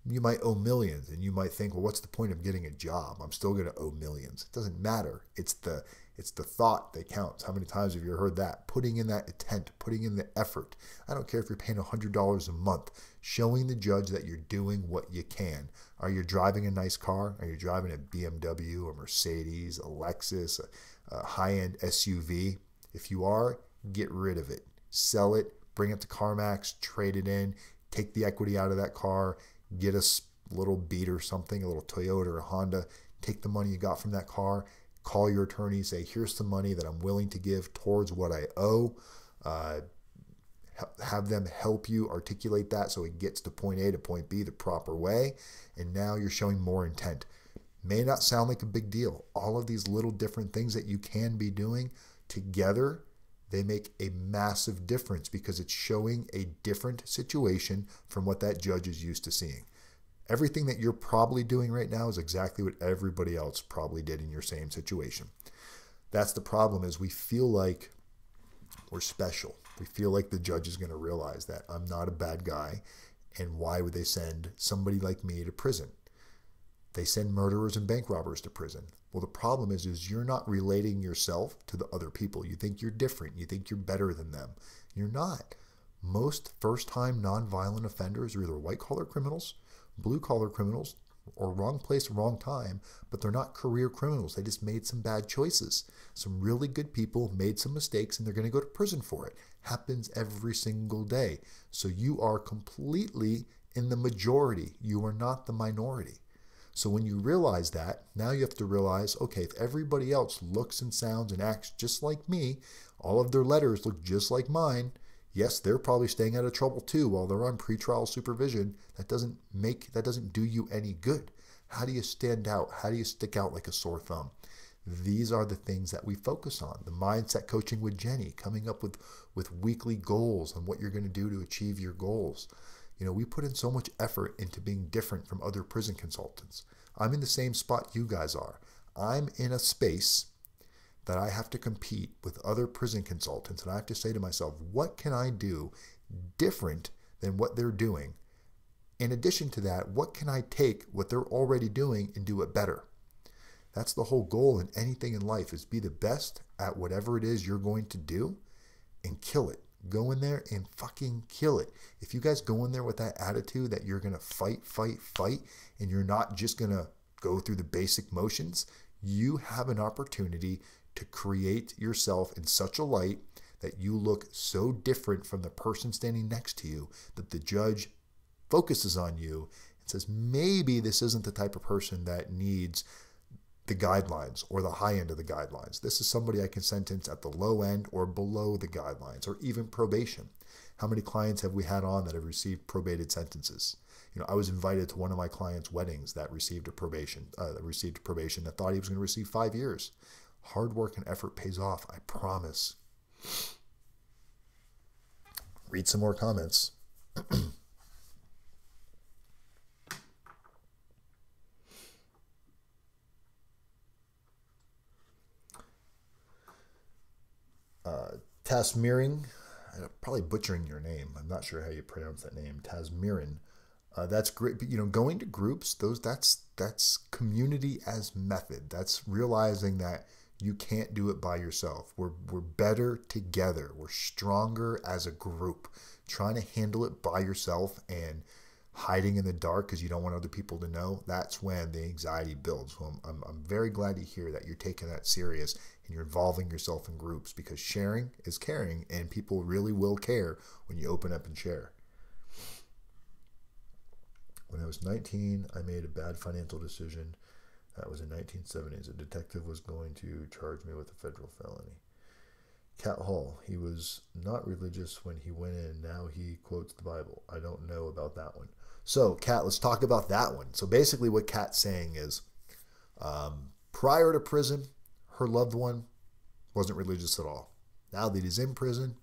You might owe millions, and you might think, well, what's the point of getting a job? I'm still going to owe millions. It doesn't matter. It's the thought that counts. How many times have you heard that? Putting in that intent, putting in the effort. I don't care if you're paying $100 a month, showing the judge that you're doing what you can. Are you driving a nice car? Are you driving a BMW, a Mercedes, a Lexus, a high-end SUV? If you are, get rid of it. Sell it, bring it to CarMax, trade it in, take the equity out of that car, get a little Beat or something, a little Toyota or a Honda, take the money you got from that car, Call your attorney, say, here's some money that I'm willing to give towards what I owe. Have them help you articulate that so it gets to point A to point B the proper way. And now you're showing more intent. May not sound like a big deal. All of these little different things that you can be doing together, they make a massive difference because it's showing a different situation from what that judge is used to seeing. Everything that you're probably doing right now is exactly what everybody else probably did in your same situation. That's the problem, is we feel like we're special. We feel like the judge is going to realize that I'm not a bad guy, and why would they send somebody like me to prison? They send murderers and bank robbers to prison. Well, the problem is you're not relating yourself to the other people. You think you're different. You think you're better than them. You're not. Most first-time nonviolent offenders are either white-collar criminals, blue-collar criminals, or wrong place, wrong time, but they're not career criminals. They just made some bad choices. Some really good people made some mistakes, and they're going to go to prison for it. Happens every single day. So you are completely in the majority. You are not the minority. So when you realize that, now you have to realize, okay, if everybody else looks and sounds and acts just like me, all of their letters look just like mine, yes, they're probably staying out of trouble too while they're on pretrial supervision. That doesn't do you any good. How do you stand out? How do you stick out like a sore thumb? These are the things that we focus on. The mindset coaching with Jenny, coming up with weekly goals and what you're going to do to achieve your goals. You know, we put in so much effort into being different from other prison consultants. I'm in the same spot you guys are. I'm in a space that I have to compete with other prison consultants, and I have to say to myself, what can I do different than what they're doing? In addition to that, what can I take what they're already doing and do it better? That's the whole goal in anything in life, is be the best at whatever it is you're going to do and kill it. Go in there and fucking kill it. If you guys go in there with that attitude that you're going to fight, and you're not just going to go through the basic motions, you have an opportunity to create yourself in such a light that you look so different from the person standing next to you that the judge focuses on you and says, maybe this isn't the type of person that needs the guidelines or the high end of the guidelines. This is somebody I can sentence at the low end or below the guidelines, or even probation. How many clients have we had on that have received probated sentences? You know, I was invited to one of my clients' weddings that received probation that thought he was going to receive 5 years. Hard work and effort pays off, I promise. Read some more comments. Tasmiring, I'm probably butchering your name. I'm not sure how you pronounce that name. Tasmirin. That's great. But, you know, going to groups, that's community as method. That's realizing that you can't do it by yourself. We're better together. We're stronger as a group. Trying to handle it by yourself and hiding in the dark because you don't want other people to know, that's when the anxiety builds. So I'm very glad to hear that you're taking that serious and you're involving yourself in groups, because sharing is caring, and people really will care when you open up and share. When I was 19, I made a bad financial decision. That was in 1970s. A detective was going to charge me with a federal felony. Cat Hall, he was not religious when he went in. Now he quotes the Bible. I don't know about that one. So, Kat, let's talk about that one. So basically what Kat's saying is, prior to prison, her loved one wasn't religious at all. Now that he's in prison,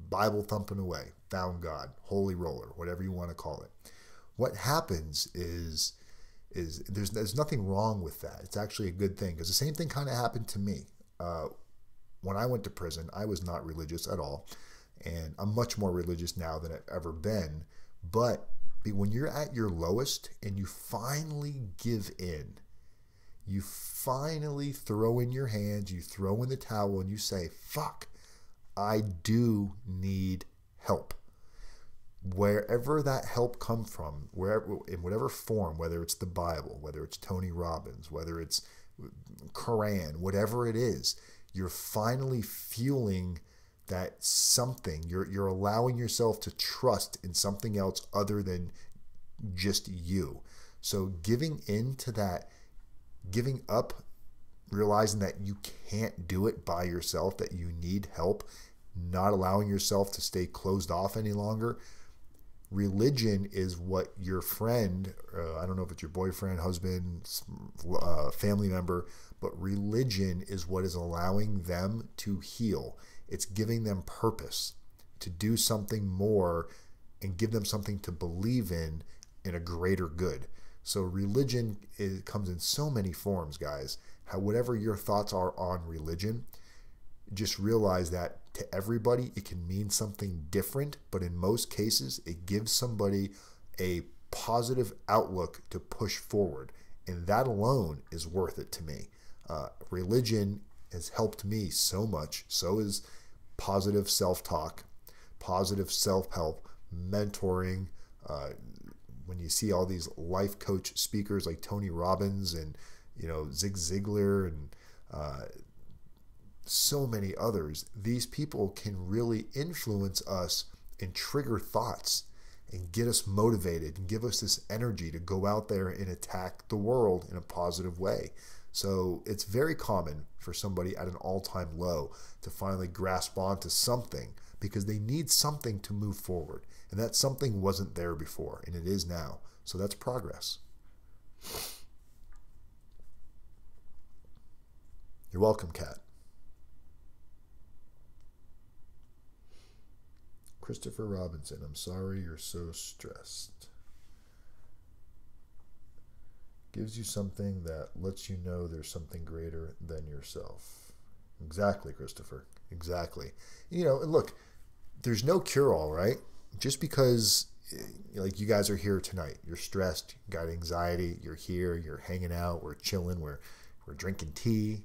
Bible thumping away, found God, holy roller, whatever you want to call it. What happens is there's nothing wrong with that. It's actually a good thing, because the same thing kind of happened to me. When I went to prison, I was not religious at all, and I'm much more religious now than I've ever been. But when you're at your lowest and you finally give in, you finally throw in your hands, you throw in the towel, and you say, fuck, I do need help. Wherever that help comes from, wherever, in whatever form, whether it's the Bible, whether it's Tony Robbins, whether it's Quran, whatever it is, you're finally fueling that something. You're allowing yourself to trust in something else other than just you. So giving in to that, giving up realizing that you can't do it by yourself, that you need help, not allowing yourself to stay closed off any longer. Religion is what your friend, I don't know if it's your boyfriend, husband, family member, but religion is what is allowing them to heal. It's giving them purpose to do something more and give them something to believe in a greater good. So religion comes in so many forms, guys. Whatever your thoughts are on religion, just realize that to everybody, it can mean something different, but in most cases, it gives somebody a positive outlook to push forward. And that alone is worth it to me. Religion has helped me so much. So is positive self-talk, positive self-help, mentoring. When you see all these life coach speakers like Tony Robbins and Zig Ziglar and so many others, these people can really influence us and trigger thoughts and get us motivated and give us this energy to go out there and attack the world in a positive way. So it's very common for somebody at an all-time low to finally grasp onto something because they need something to move forward. And that something wasn't there before, and it is now. So that's progress. You're welcome, Kat. Christopher Robinson, I'm sorry you're so stressed. Gives you something that lets you know there's something greater than yourself. Exactly, Christopher. Exactly. And look, there's no cure-all, right? Just because, like, you guys are here tonight, you're stressed, you got anxiety, you're here, you're hanging out, we're chilling, we're drinking tea.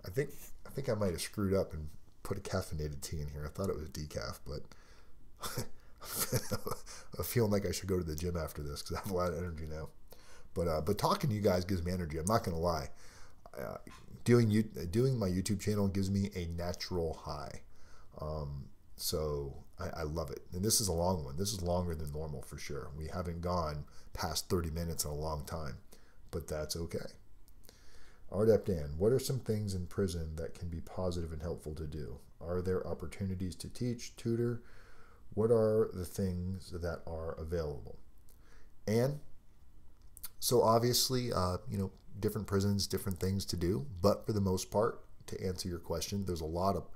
I think I might have screwed up and put a caffeinated tea in here. I thought it was decaf, but I'm feeling like I should go to the gym after this because I have a lot of energy now. But talking to you guys gives me energy. I'm not going to lie. Doing my YouTube channel gives me a natural high. So I love it. And this is a long one. This is longer than normal for sure. We haven't gone past 30 minutes in a long time, but that's okay. RDAP Dan, what are some things in prison that can be positive and helpful to do? Are there opportunities to teach, tutor? What are the things that are available? And so obviously, different prisons, different things to do. But for the most part, to answer your question, there's a lot of,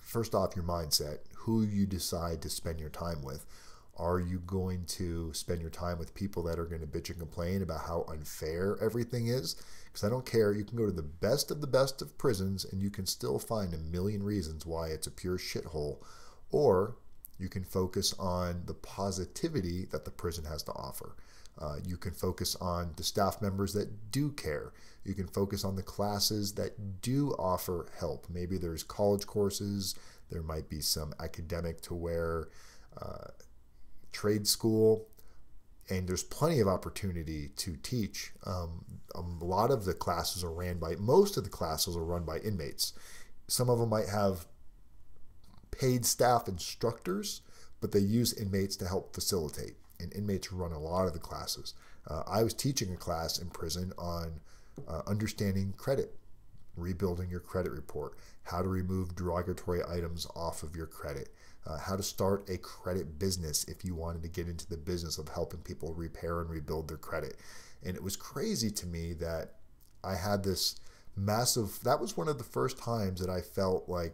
first off, your mindset, who you decide to spend your time with. Are you going to spend your time with people that are going to bitch and complain about how unfair everything is? Because I don't care. You can go to the best of prisons and you can still find a million reasons why it's a pure shithole. Or you can focus on the positivity that the prison has to offer. You can focus on the staff members that do care. You can focus on the classes that do offer help. Maybe there's college courses. There might be some academic to where trade school, and there's plenty of opportunity to teach. A lot of the classes are most of the classes are run by inmates. Some of them might have paid staff instructors, but they use inmates to help facilitate, and inmates run a lot of the classes. I was teaching a class in prison on understanding credit, rebuilding your credit report, how to remove derogatory items off of your credit, how to start a credit business if you wanted to get into the business of helping people repair and rebuild their credit. And it was crazy to me that I had this that was one of the first times that I felt like,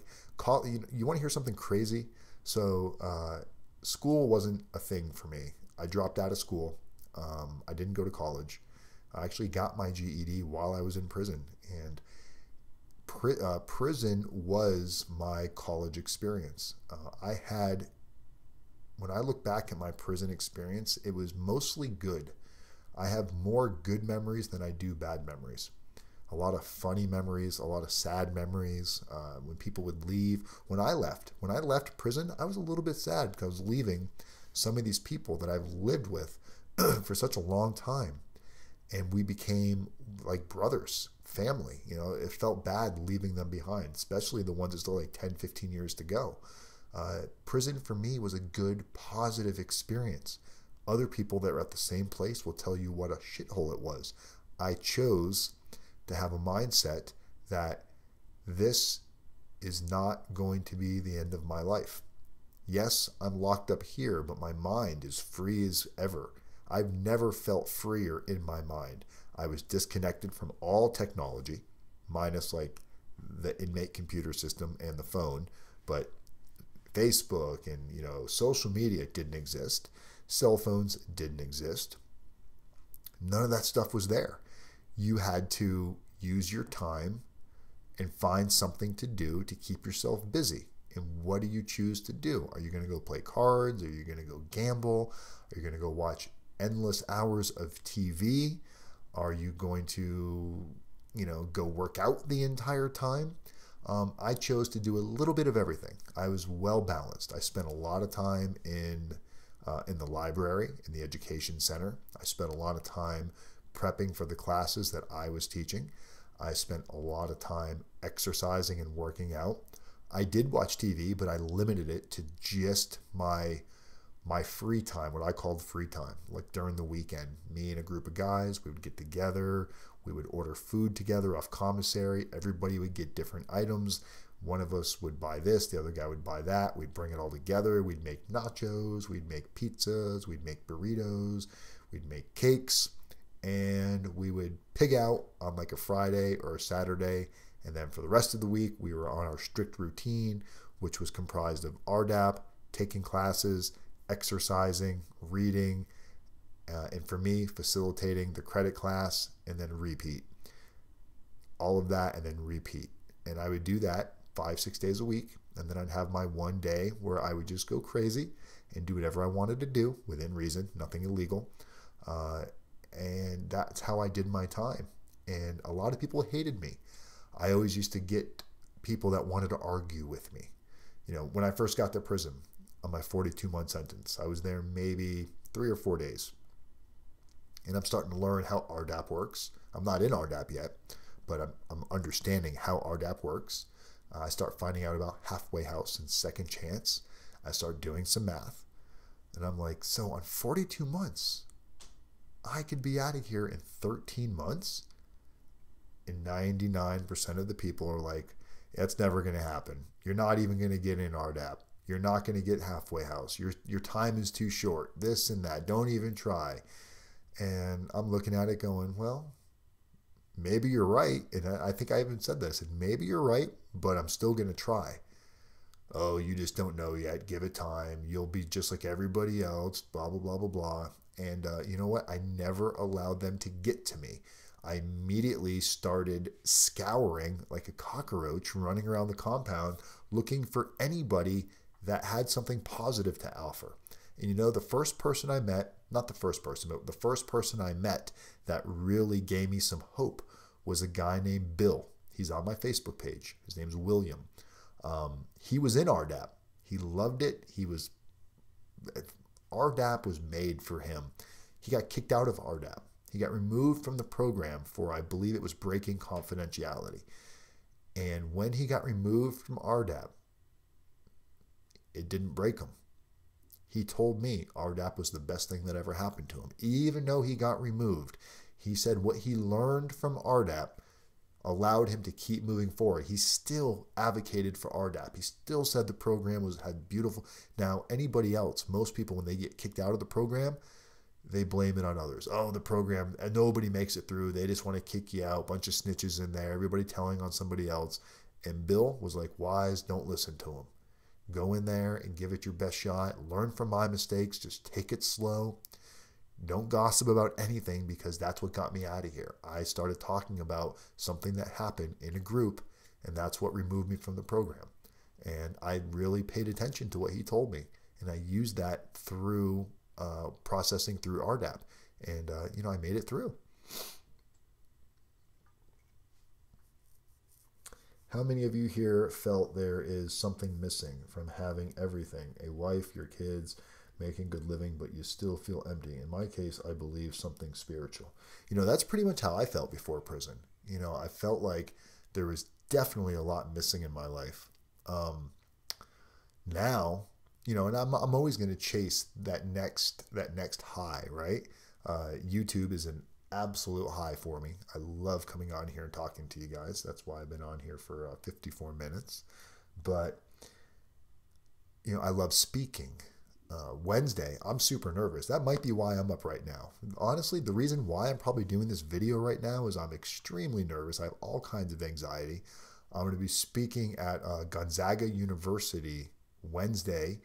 you want to hear something crazy? So school wasn't a thing for me. I dropped out of school. I didn't go to college. I actually got my GED while I was in prison. And prison was my college experience. When I look back at my prison experience, it was mostly good. I have more good memories than I do bad memories. A lot of funny memories, a lot of sad memories. When people would leave, when I left prison, I was a little bit sad because I was leaving some of these people that I've lived with for such a long time. And we became like brothers, family. It felt bad leaving them behind, especially the ones that still like 10, 15 years to go. Prison for me was a good, positive experience. Other people that are at the same place will tell you what a shithole it was. I chose to have a mindset that this is not going to be the end of my life. Yes, I'm locked up here, but my mind is free as ever. I've never felt freer in my mind. I was disconnected from all technology, minus like the Inmate computer system and the phone, but Facebook and, social media didn't exist. Cell phones didn't exist. None of that stuff was there. You had to use your time and find something to do to keep yourself busy. And what do you choose to do? Are you going to go play cards? Are you going to go gamble? Are you going to go watch endless hours of TV? Are you going to, go work out the entire time? I chose to do a little bit of everything. I was well balanced. I spent a lot of time in the library, in the education center. I spent a lot of time prepping for the classes that I was teaching. I spent a lot of time exercising and working out. I did watch TV, but I limited it to just my free time, what I called free time. Like during the weekend, me and a group of guys, we would get together, we would order food together off commissary. Everybody would get different items. One of us would buy this, the other guy would buy that. We'd bring it all together. We'd make nachos, we'd make pizzas, we'd make burritos, we'd make cakes, and we would pig out on like a Friday or a Saturday. And then for the rest of the week, we were on our strict routine, which was comprised of RDAP, taking classes, exercising, reading, and for me, facilitating the credit class, and then repeat. All of that and then repeat. And I would do that 5-6 days a week. And then I'd have my one day where I would just go crazy and do whatever I wanted to do within reason, nothing illegal. And that's how I did my time. And a lot of people hated me. I always used to get people that wanted to argue with me. When I first got to prison on my 42-month sentence, I was there maybe 3 or 4 days. And I'm starting to learn how RDAP works. I'm not in RDAP yet, but I'm understanding how RDAP works. I start finding out about halfway house and second chance. I start doing some math. And I'm like, so on 42 months, I could be out of here in 13 months? And 99% of the people are like, that's never going to happen. You're not even going to get in RDAP. You're not going to get halfway house. Your time is too short. This and that. Don't even try. And I'm looking at it going, well, maybe you're right. And I think I even said that. I said, maybe you're right, but I'm still going to try. Oh, you just don't know yet. Give it time. You'll be just like everybody else, blah, blah, blah, blah, blah. And you know what? I never allowed them to get to me. I immediately started scouring like a cockroach, running around the compound, looking for anybody that had something positive to offer. And the first person I met, not the first person, but the first person I met that really gave me some hope was a guy named Bill. He's on my Facebook page. His name's William. He was in RDAP. He loved it. RDAP was made for him. He got kicked out of RDAP. He got removed from the program for, I believe it was breaking confidentiality. And when he got removed from RDAP, it didn't break him. He told me RDAP was the best thing that ever happened to him. Even though he got removed, he said what he learned from RDAP allowed him to keep moving forward. He still advocated for RDAP. He still said the program had beautiful. Now, anybody else, most people, when they get kicked out of the program, they blame it on others. Oh, the program, and nobody makes it through. They just want to kick you out. Bunch of snitches in there. Everybody telling on somebody else. And Bill was like, wise, don't listen to him. Go in there and give it your best shot. Learn from my mistakes. Just take it slow. Don't gossip about anything, because that's what got me out of here. I started talking about something that happened in a group, and that's what removed me from the program. And I really paid attention to what he told me, and I used that through processing through RDAP. And, I made it through. How many of you here felt there is something missing from having everything? A wife, your kids, making good living, but you still feel empty. In my case, I believe something spiritual. That's pretty much how I felt before prison. I felt like there was definitely a lot missing in my life. Now, and I'm always going to chase that next high, right? YouTube is an absolute high for me. I love coming on here and talking to you guys. That's why I've been on here for 54 minutes. But, I love speaking. Wednesday, I'm super nervous. That might be why I'm up right now. Honestly, the reason why I'm probably doing this video right now is I'm extremely nervous. I have all kinds of anxiety. I'm going to be speaking at Gonzaga University Wednesday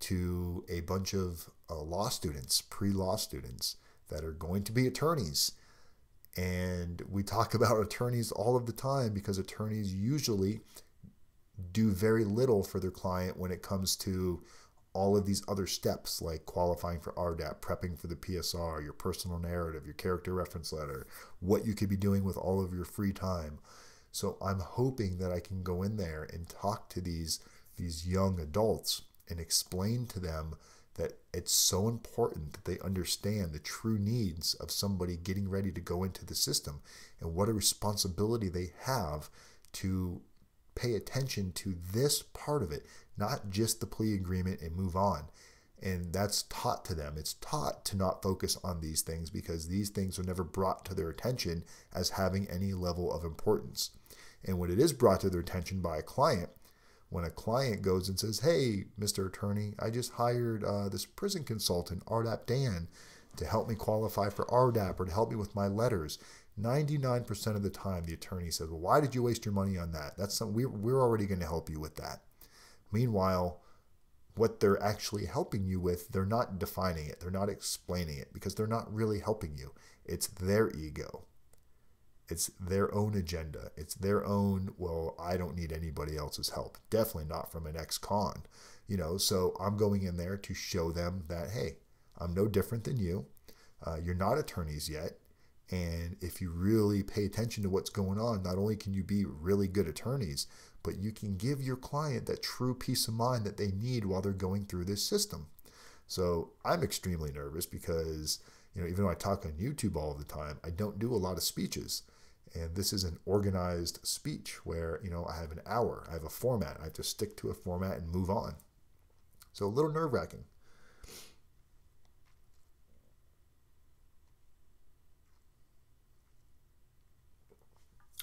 to a bunch of law students, pre-law students that are going to be attorneys. And we talk about attorneys all of the time because attorneys usually do very little for their client when it comes to all of these other steps like qualifying for RDAP, prepping for the PSR, your personal narrative, your character reference letter, what you could be doing with all of your free time. So I'm hoping that I can go in there and talk to these young adults and explain to them that it's so important that they understand the true needs of somebody getting ready to go into the system and what a responsibility they have to pay attention to this part of it, not just the plea agreement and move on. And that's taught to them. It's taught to not focus on these things because these things are never brought to their attention as having any level of importance. And when it is brought to their attention by a client, when a client goes and says, hey, Mr. Attorney, I just hired this prison consultant, RDAP Dan, to help me qualify for RDAP or to help me with my letters, 99% of the time the attorney says, well, why did you waste your money on that? That's something we're already going to help you with that. Meanwhile, what they're actually helping you with, they're not defining it. They're not explaining it because they're not really helping you. It's their ego. It's their own agenda. It's their own, well, I don't need anybody else's help. Definitely not from an ex-con. So I'm going in there to show them that, hey, I'm no different than you. You're not attorneys yet. And if you really pay attention to what's going on, not only can you be really good attorneys, but you can give your client that true peace of mind that they need while they're going through this system. So I'm extremely nervous because, even though I talk on YouTube all the time, I don't do a lot of speeches. And this is an organized speech where, I have an hour, I have a format. I have to stick to a format and move on. So a little nerve-wracking.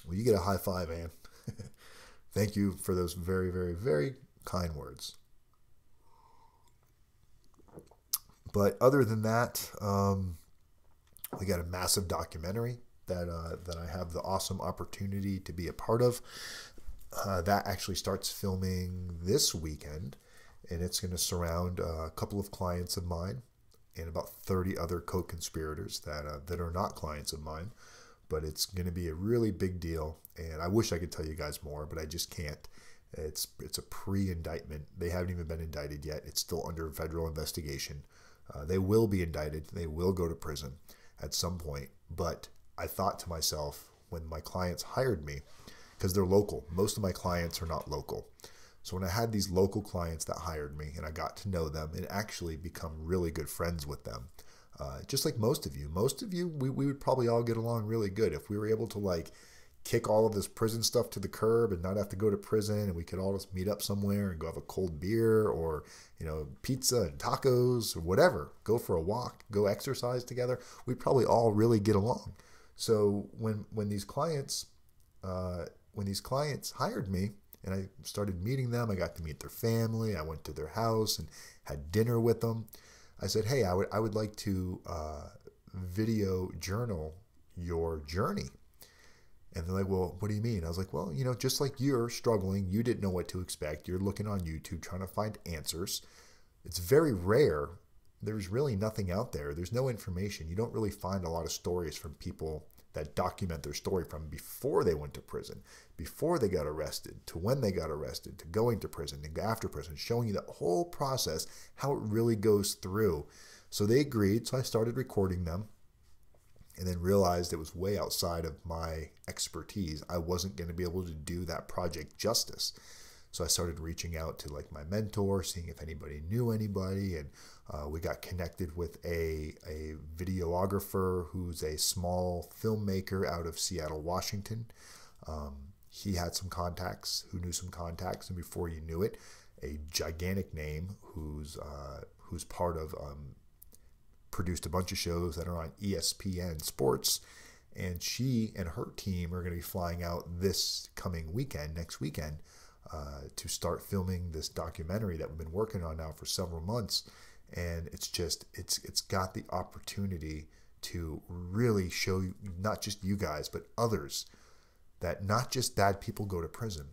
Well, you get a high five, man. Thank you for those very, very, very kind words. But other than that, we got a massive documentary that I have the awesome opportunity to be a part of. That actually starts filming this weekend, and it's going to surround a couple of clients of mine and about 30 other co-conspirators that are not clients of mine. But it's going to be a really big deal, and I wish I could tell you guys more, but I just can't. It's a pre-indictment. They haven't even been indicted yet. It's still under federal investigation. They will be indicted. They will go to prison at some point. But I thought to myself when my clients hired me, because they're local. Most of my clients are not local. So when I had these local clients that hired me and I got to know them and actually become really good friends with them, just like most of you, we would probably all get along really good if we were able to kick all of this prison stuff to the curb and not have to go to prison, and we could all just meet up somewhere and go have a cold beer or, pizza and tacos or whatever, go for a walk, go exercise together. We'd probably all really get along. So when these clients hired me and I started meeting them, I got to meet their family. I went to their house and had dinner with them. I said, hey, I would like to video journal your journey. And they're like, well, what do you mean? I was like, well, just like you're struggling, you didn't know what to expect. You're looking on YouTube trying to find answers. It's very rare. There's really nothing out there. There's no information. You don't really find a lot of stories from people that document their story from before they went to prison, before they got arrested, to when they got arrested, to going to prison, and after prison, showing you the whole process, how it really goes through. So they agreed, so I started recording them and then realized it was way outside of my expertise. I wasn't going to be able to do that project justice. So I started reaching out to my mentor, seeing if anybody knew anybody, and we got connected with a videographer who's a small filmmaker out of Seattle, Washington. He had some contacts, who knew some contacts, and before you knew it, a gigantic name who's part of produced a bunch of shows that are on ESPN Sports, and she and her team are going to be flying out this coming weekend, next weekend, to start filming this documentary that we've been working on now for several months. And it's got the opportunity to really show you, not just you guys, but others, that not just bad people go to prison.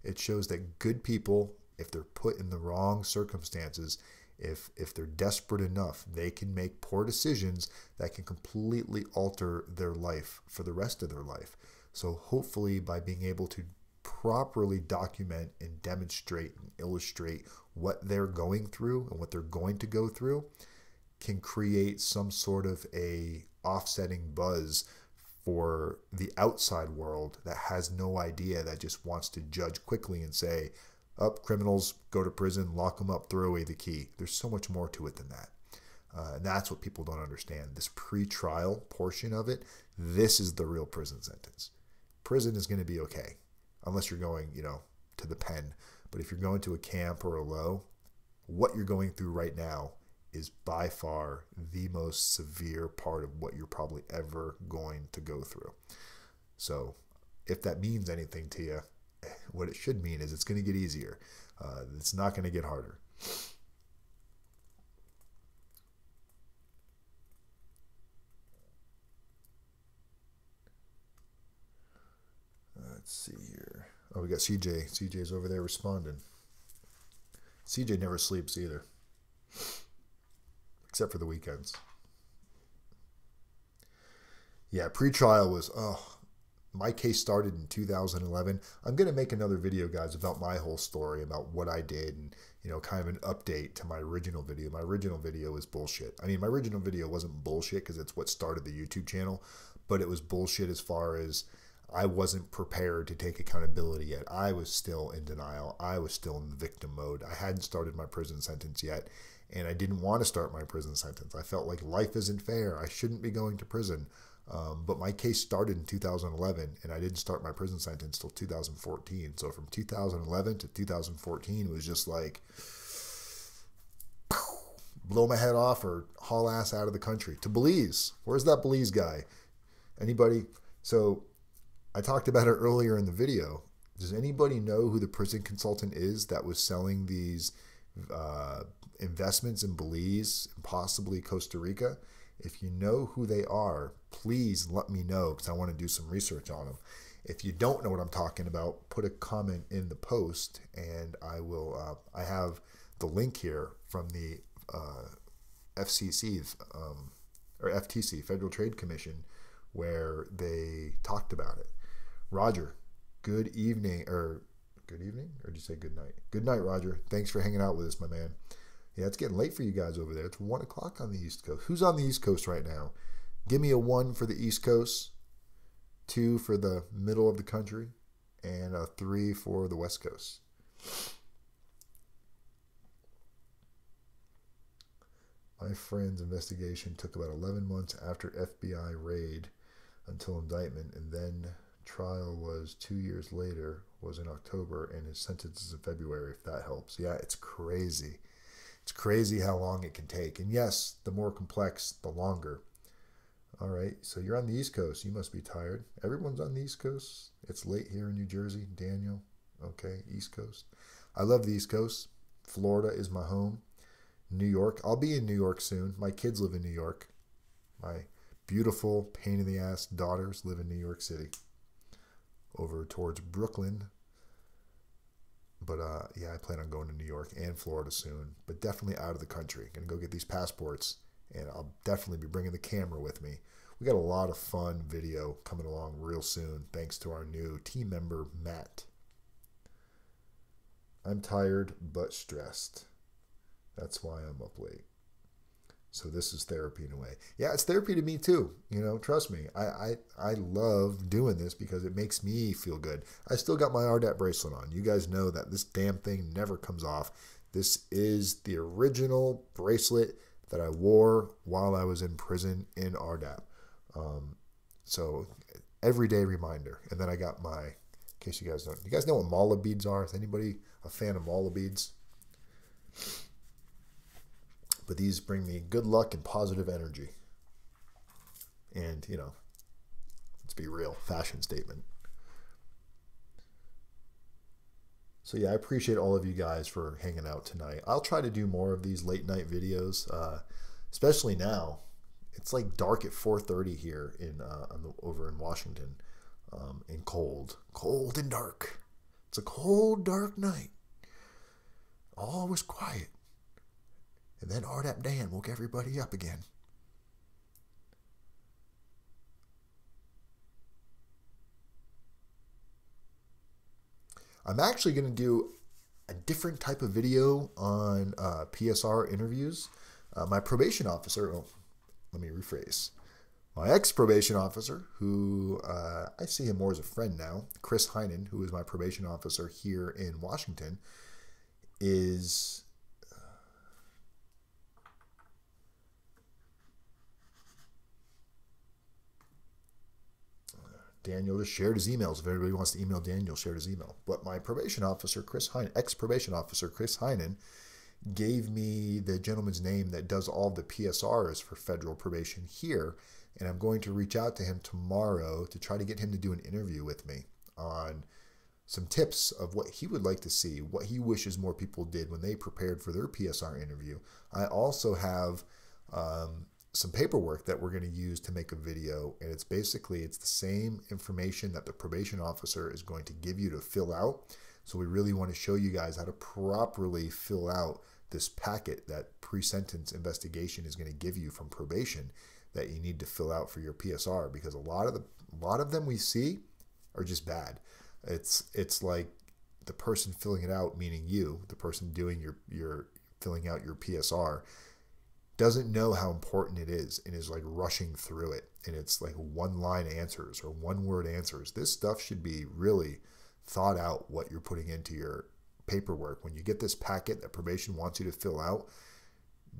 It shows that good people, if they're put in the wrong circumstances, if they're desperate enough, they can make poor decisions that can completely alter their life for the rest of their life. So hopefully by being able to properly document and demonstrate and illustrate what they're going through and what they're going to go through, can create some sort of a offsetting buzz for the outside world that has no idea, that just wants to judge quickly and say, up, criminals, go to prison, lock them up, throw away the key. There's so much more to it than that. And that's what people don't understand. This pre-trial portion of it, this is the real prison sentence. Prison is going to be okay, unless you're going, to the pen. But if you're going to a camp or a low, what you're going through right now is by far the most severe part of what you're probably ever going to go through. So if that means anything to you, what it should mean is it's going to get easier. It's not going to get harder. Let's see here. Oh, we got CJ. CJ's over there responding. CJ never sleeps either, except for the weekends. Yeah, pre-trial was, my case started in 2011. I'm going to make another video, guys, about my whole story, about what I did, and, kind of an update to my original video. My original video was bullshit. I mean, my original video wasn't bullshit because it's what started the YouTube channel, but it was bullshit as far as I wasn't prepared to take accountability yet. I was still in denial. I was still in victim mode. I hadn't started my prison sentence yet, and I didn't want to start my prison sentence. I felt like life isn't fair. I shouldn't be going to prison. But my case started in 2011, and I didn't start my prison sentence till 2014. So from 2011 to 2014, it was just like, blow my head off or haul ass out of the country. To Belize. Where's that Belize guy? Anybody? So I talked about it earlier in the video. Does anybody know who the prison consultant is that was selling these investments in Belize and possibly Costa Rica? If you know who they are, please let me know, because I want to do some research on them. If you don't know what I'm talking about, put a comment in the post, and I will. I have the link here from the FCC or FTC, Federal Trade Commission, where they talked about it. Roger, good evening, or did you say good night? Good night, Roger. Thanks for hanging out with us, my man. Yeah, it's getting late for you guys over there. It's 1 o'clock on the East Coast. Who's on the East Coast right now? Give me a 1 for the East Coast, 2 for the middle of the country, and a 3 for the West Coast. My friend's investigation took about 11 months after FBI raid until indictment, and then trial was 2 years later, was in October, and his sentence is in February, if that helps. Yeah, it's crazy. It's crazy how long it can take. And yes, the more complex, the longer. All right, so you're on the East Coast. You must be tired. Everyone's on the East Coast. It's late here in New Jersey. Daniel, okay, East Coast. I love the East Coast. Florida is my home. New York. I'll be in New York soon. My kids live in New York. My beautiful, pain-in-the-ass daughters live in New York City. Over towards Brooklyn. But yeah, I plan on going to New York and Florida soon, but definitely out of the country. Gonna go get these passports, and I'll definitely be bringing the camera with me. We got a lot of fun video coming along real soon, thanks to our new team member, Matt. I'm tired but stressed. That's why I'm up late. So this is therapy in a way. Yeah, it's therapy to me too. Trust me. I love doing this because it makes me feel good. I still got my RDAP bracelet on. You guys know that this damn thing never comes off. This is the original bracelet that I wore while I was in prison in RDAP. So everyday reminder. And then I got my, in case you guys don't, you guys know what mala beads are? Is anybody a fan of mala beads? But these bring me good luck and positive energy. And, you know, let's be real, fashion statement. So yeah, I appreciate all of you guys for hanging out tonight. I'll try to do more of these late night videos, especially now. It's like dark at 4:30 here over in Washington, and cold and dark. It's a cold, dark night. All was quiet. And then RDAP Dan woke everybody up again. I'm actually going to do a different type of video on PSR interviews. My probation officer, let me rephrase. My ex-probation officer, who I see him more as a friend now, Chris Heinen, who is my probation officer here in Washington, is... Daniel just shared his emails. If everybody wants to email Daniel, share his email. But my probation officer, ex-probation officer, Chris Heinen, gave me the gentleman's name that does all the PSRs for federal probation here. And I'm going to reach out to him tomorrow to try to get him to do an interview with me on some tips of what he would like to see, what he wishes more people did when they prepared for their PSR interview. I also have some paperwork that we're going to use to make a video, and it's the same information that the probation officer is going to give you to fill out. So we really want to show you guys how to properly fill out this packet that pre-sentence investigation is going to give you from probation that you need to fill out for your PSR, because a lot of them we see are just bad. It's like the person filling it out, meaning you, the person doing your filling out your PSR, doesn't know how important it is and is like rushing through it. And it's like one-line answers or one-word answers. This stuff should be really thought out, what you're putting into your paperwork. When you get this packet that probation wants you to fill out,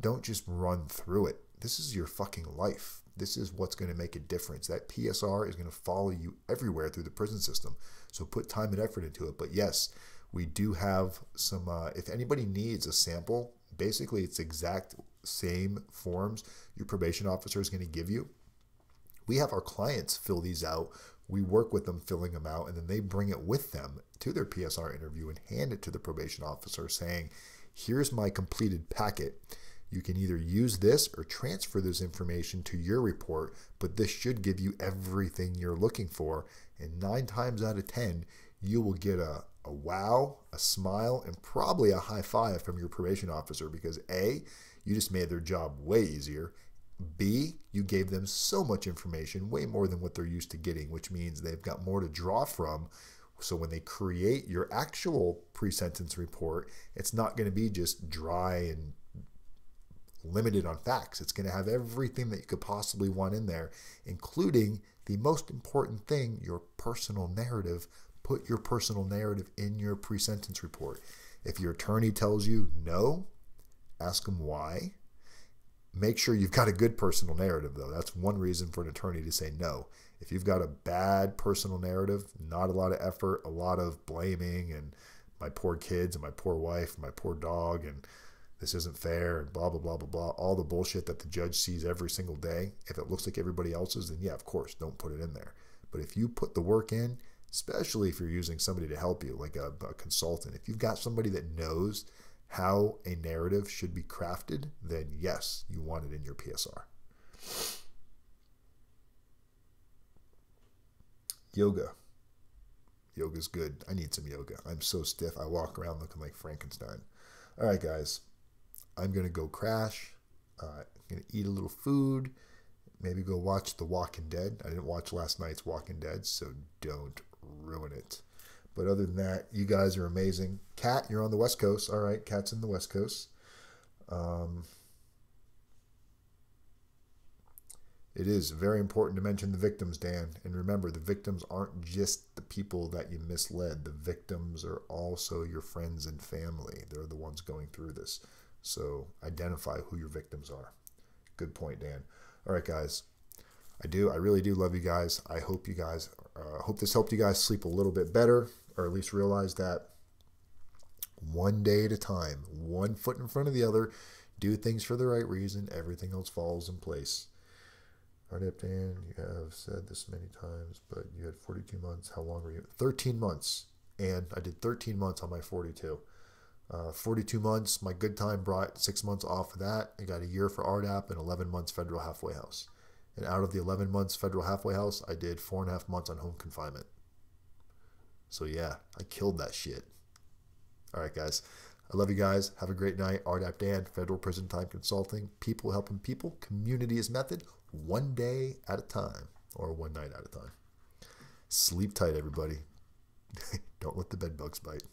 don't just run through it. This is your fucking life. This is what's going to make a difference. That PSR is going to follow you everywhere through the prison system. So put time and effort into it. But yes, we do have some, if anybody needs a sample, basically it's exact same forms your probation officer is going to give you. We have our clients fill these out. We work with them filling them out, and then they bring it with them to their PSR interview and hand it to the probation officer saying, here's my completed packet. You can either use this or transfer this information to your report, but this should give you everything you're looking for. And 9 times out of 10, you will get a wow, a smile, and probably a high five from your probation officer, because A, you just made their job way easier. B, you gave them so much information, way more than what they're used to getting, which means they've got more to draw from. So when they create your actual pre-sentence report, it's not going to be just dry and limited on facts. It's going to have everything that you could possibly want in there, including the most important thing, your personal narrative. Put your personal narrative in your pre-sentence report. If your attorney tells you no, ask them why. Make sure you've got a good personal narrative, though. That's one reason for an attorney to say no. If you've got a bad personal narrative, not a lot of effort, a lot of blaming, and my poor kids and my poor wife and my poor dog, and this isn't fair, and blah, blah, blah, blah, blah, all the bullshit that the judge sees every single day, if it looks like everybody else's, then yeah, of course, don't put it in there. But if you put the work in, especially if you're using somebody to help you, like a consultant, if you've got somebody that knows how a narrative should be crafted, then yes, you want it in your PSR. Yoga. Yoga's good. I need some yoga. I'm so stiff. I walk around looking like Frankenstein. All right, guys. I'm going to go crash. I'm going to eat a little food. Maybe go watch The Walking Dead. I didn't watch last night's Walking Dead, so don't ruin it. But other than that, you guys are amazing. Kat, you're on the West Coast. All right, Kat's in the West Coast. It is very important to mention the victims, Dan. And remember, the victims aren't just the people that you misled. The victims are also your friends and family. They're the ones going through this. So identify who your victims are. Good point, Dan. All right, guys. I really do love you guys. I hope you guys, hope this helped you guys sleep a little bit better, or at least realize that one day at a time, one foot in front of the other, Do things for the right reason. Everything else falls in place. RDAP Dan, you have said this many times, but you had 42 months. How long were you? 13 months. And I did 13 months on my 42. 42 months, my good time brought 6 months off of that. I got a year for RDAP and 11 months federal halfway house. And out of the 11 months federal halfway house, I did 4.5 months on home confinement. So yeah, I killed that shit. All right, guys. I love you guys. Have a great night. RDAP Dan, Federal Prison Time Consulting. People helping people. Community is method. One day at a time. Or one night at a time. Sleep tight, everybody. Don't let the bed bugs bite.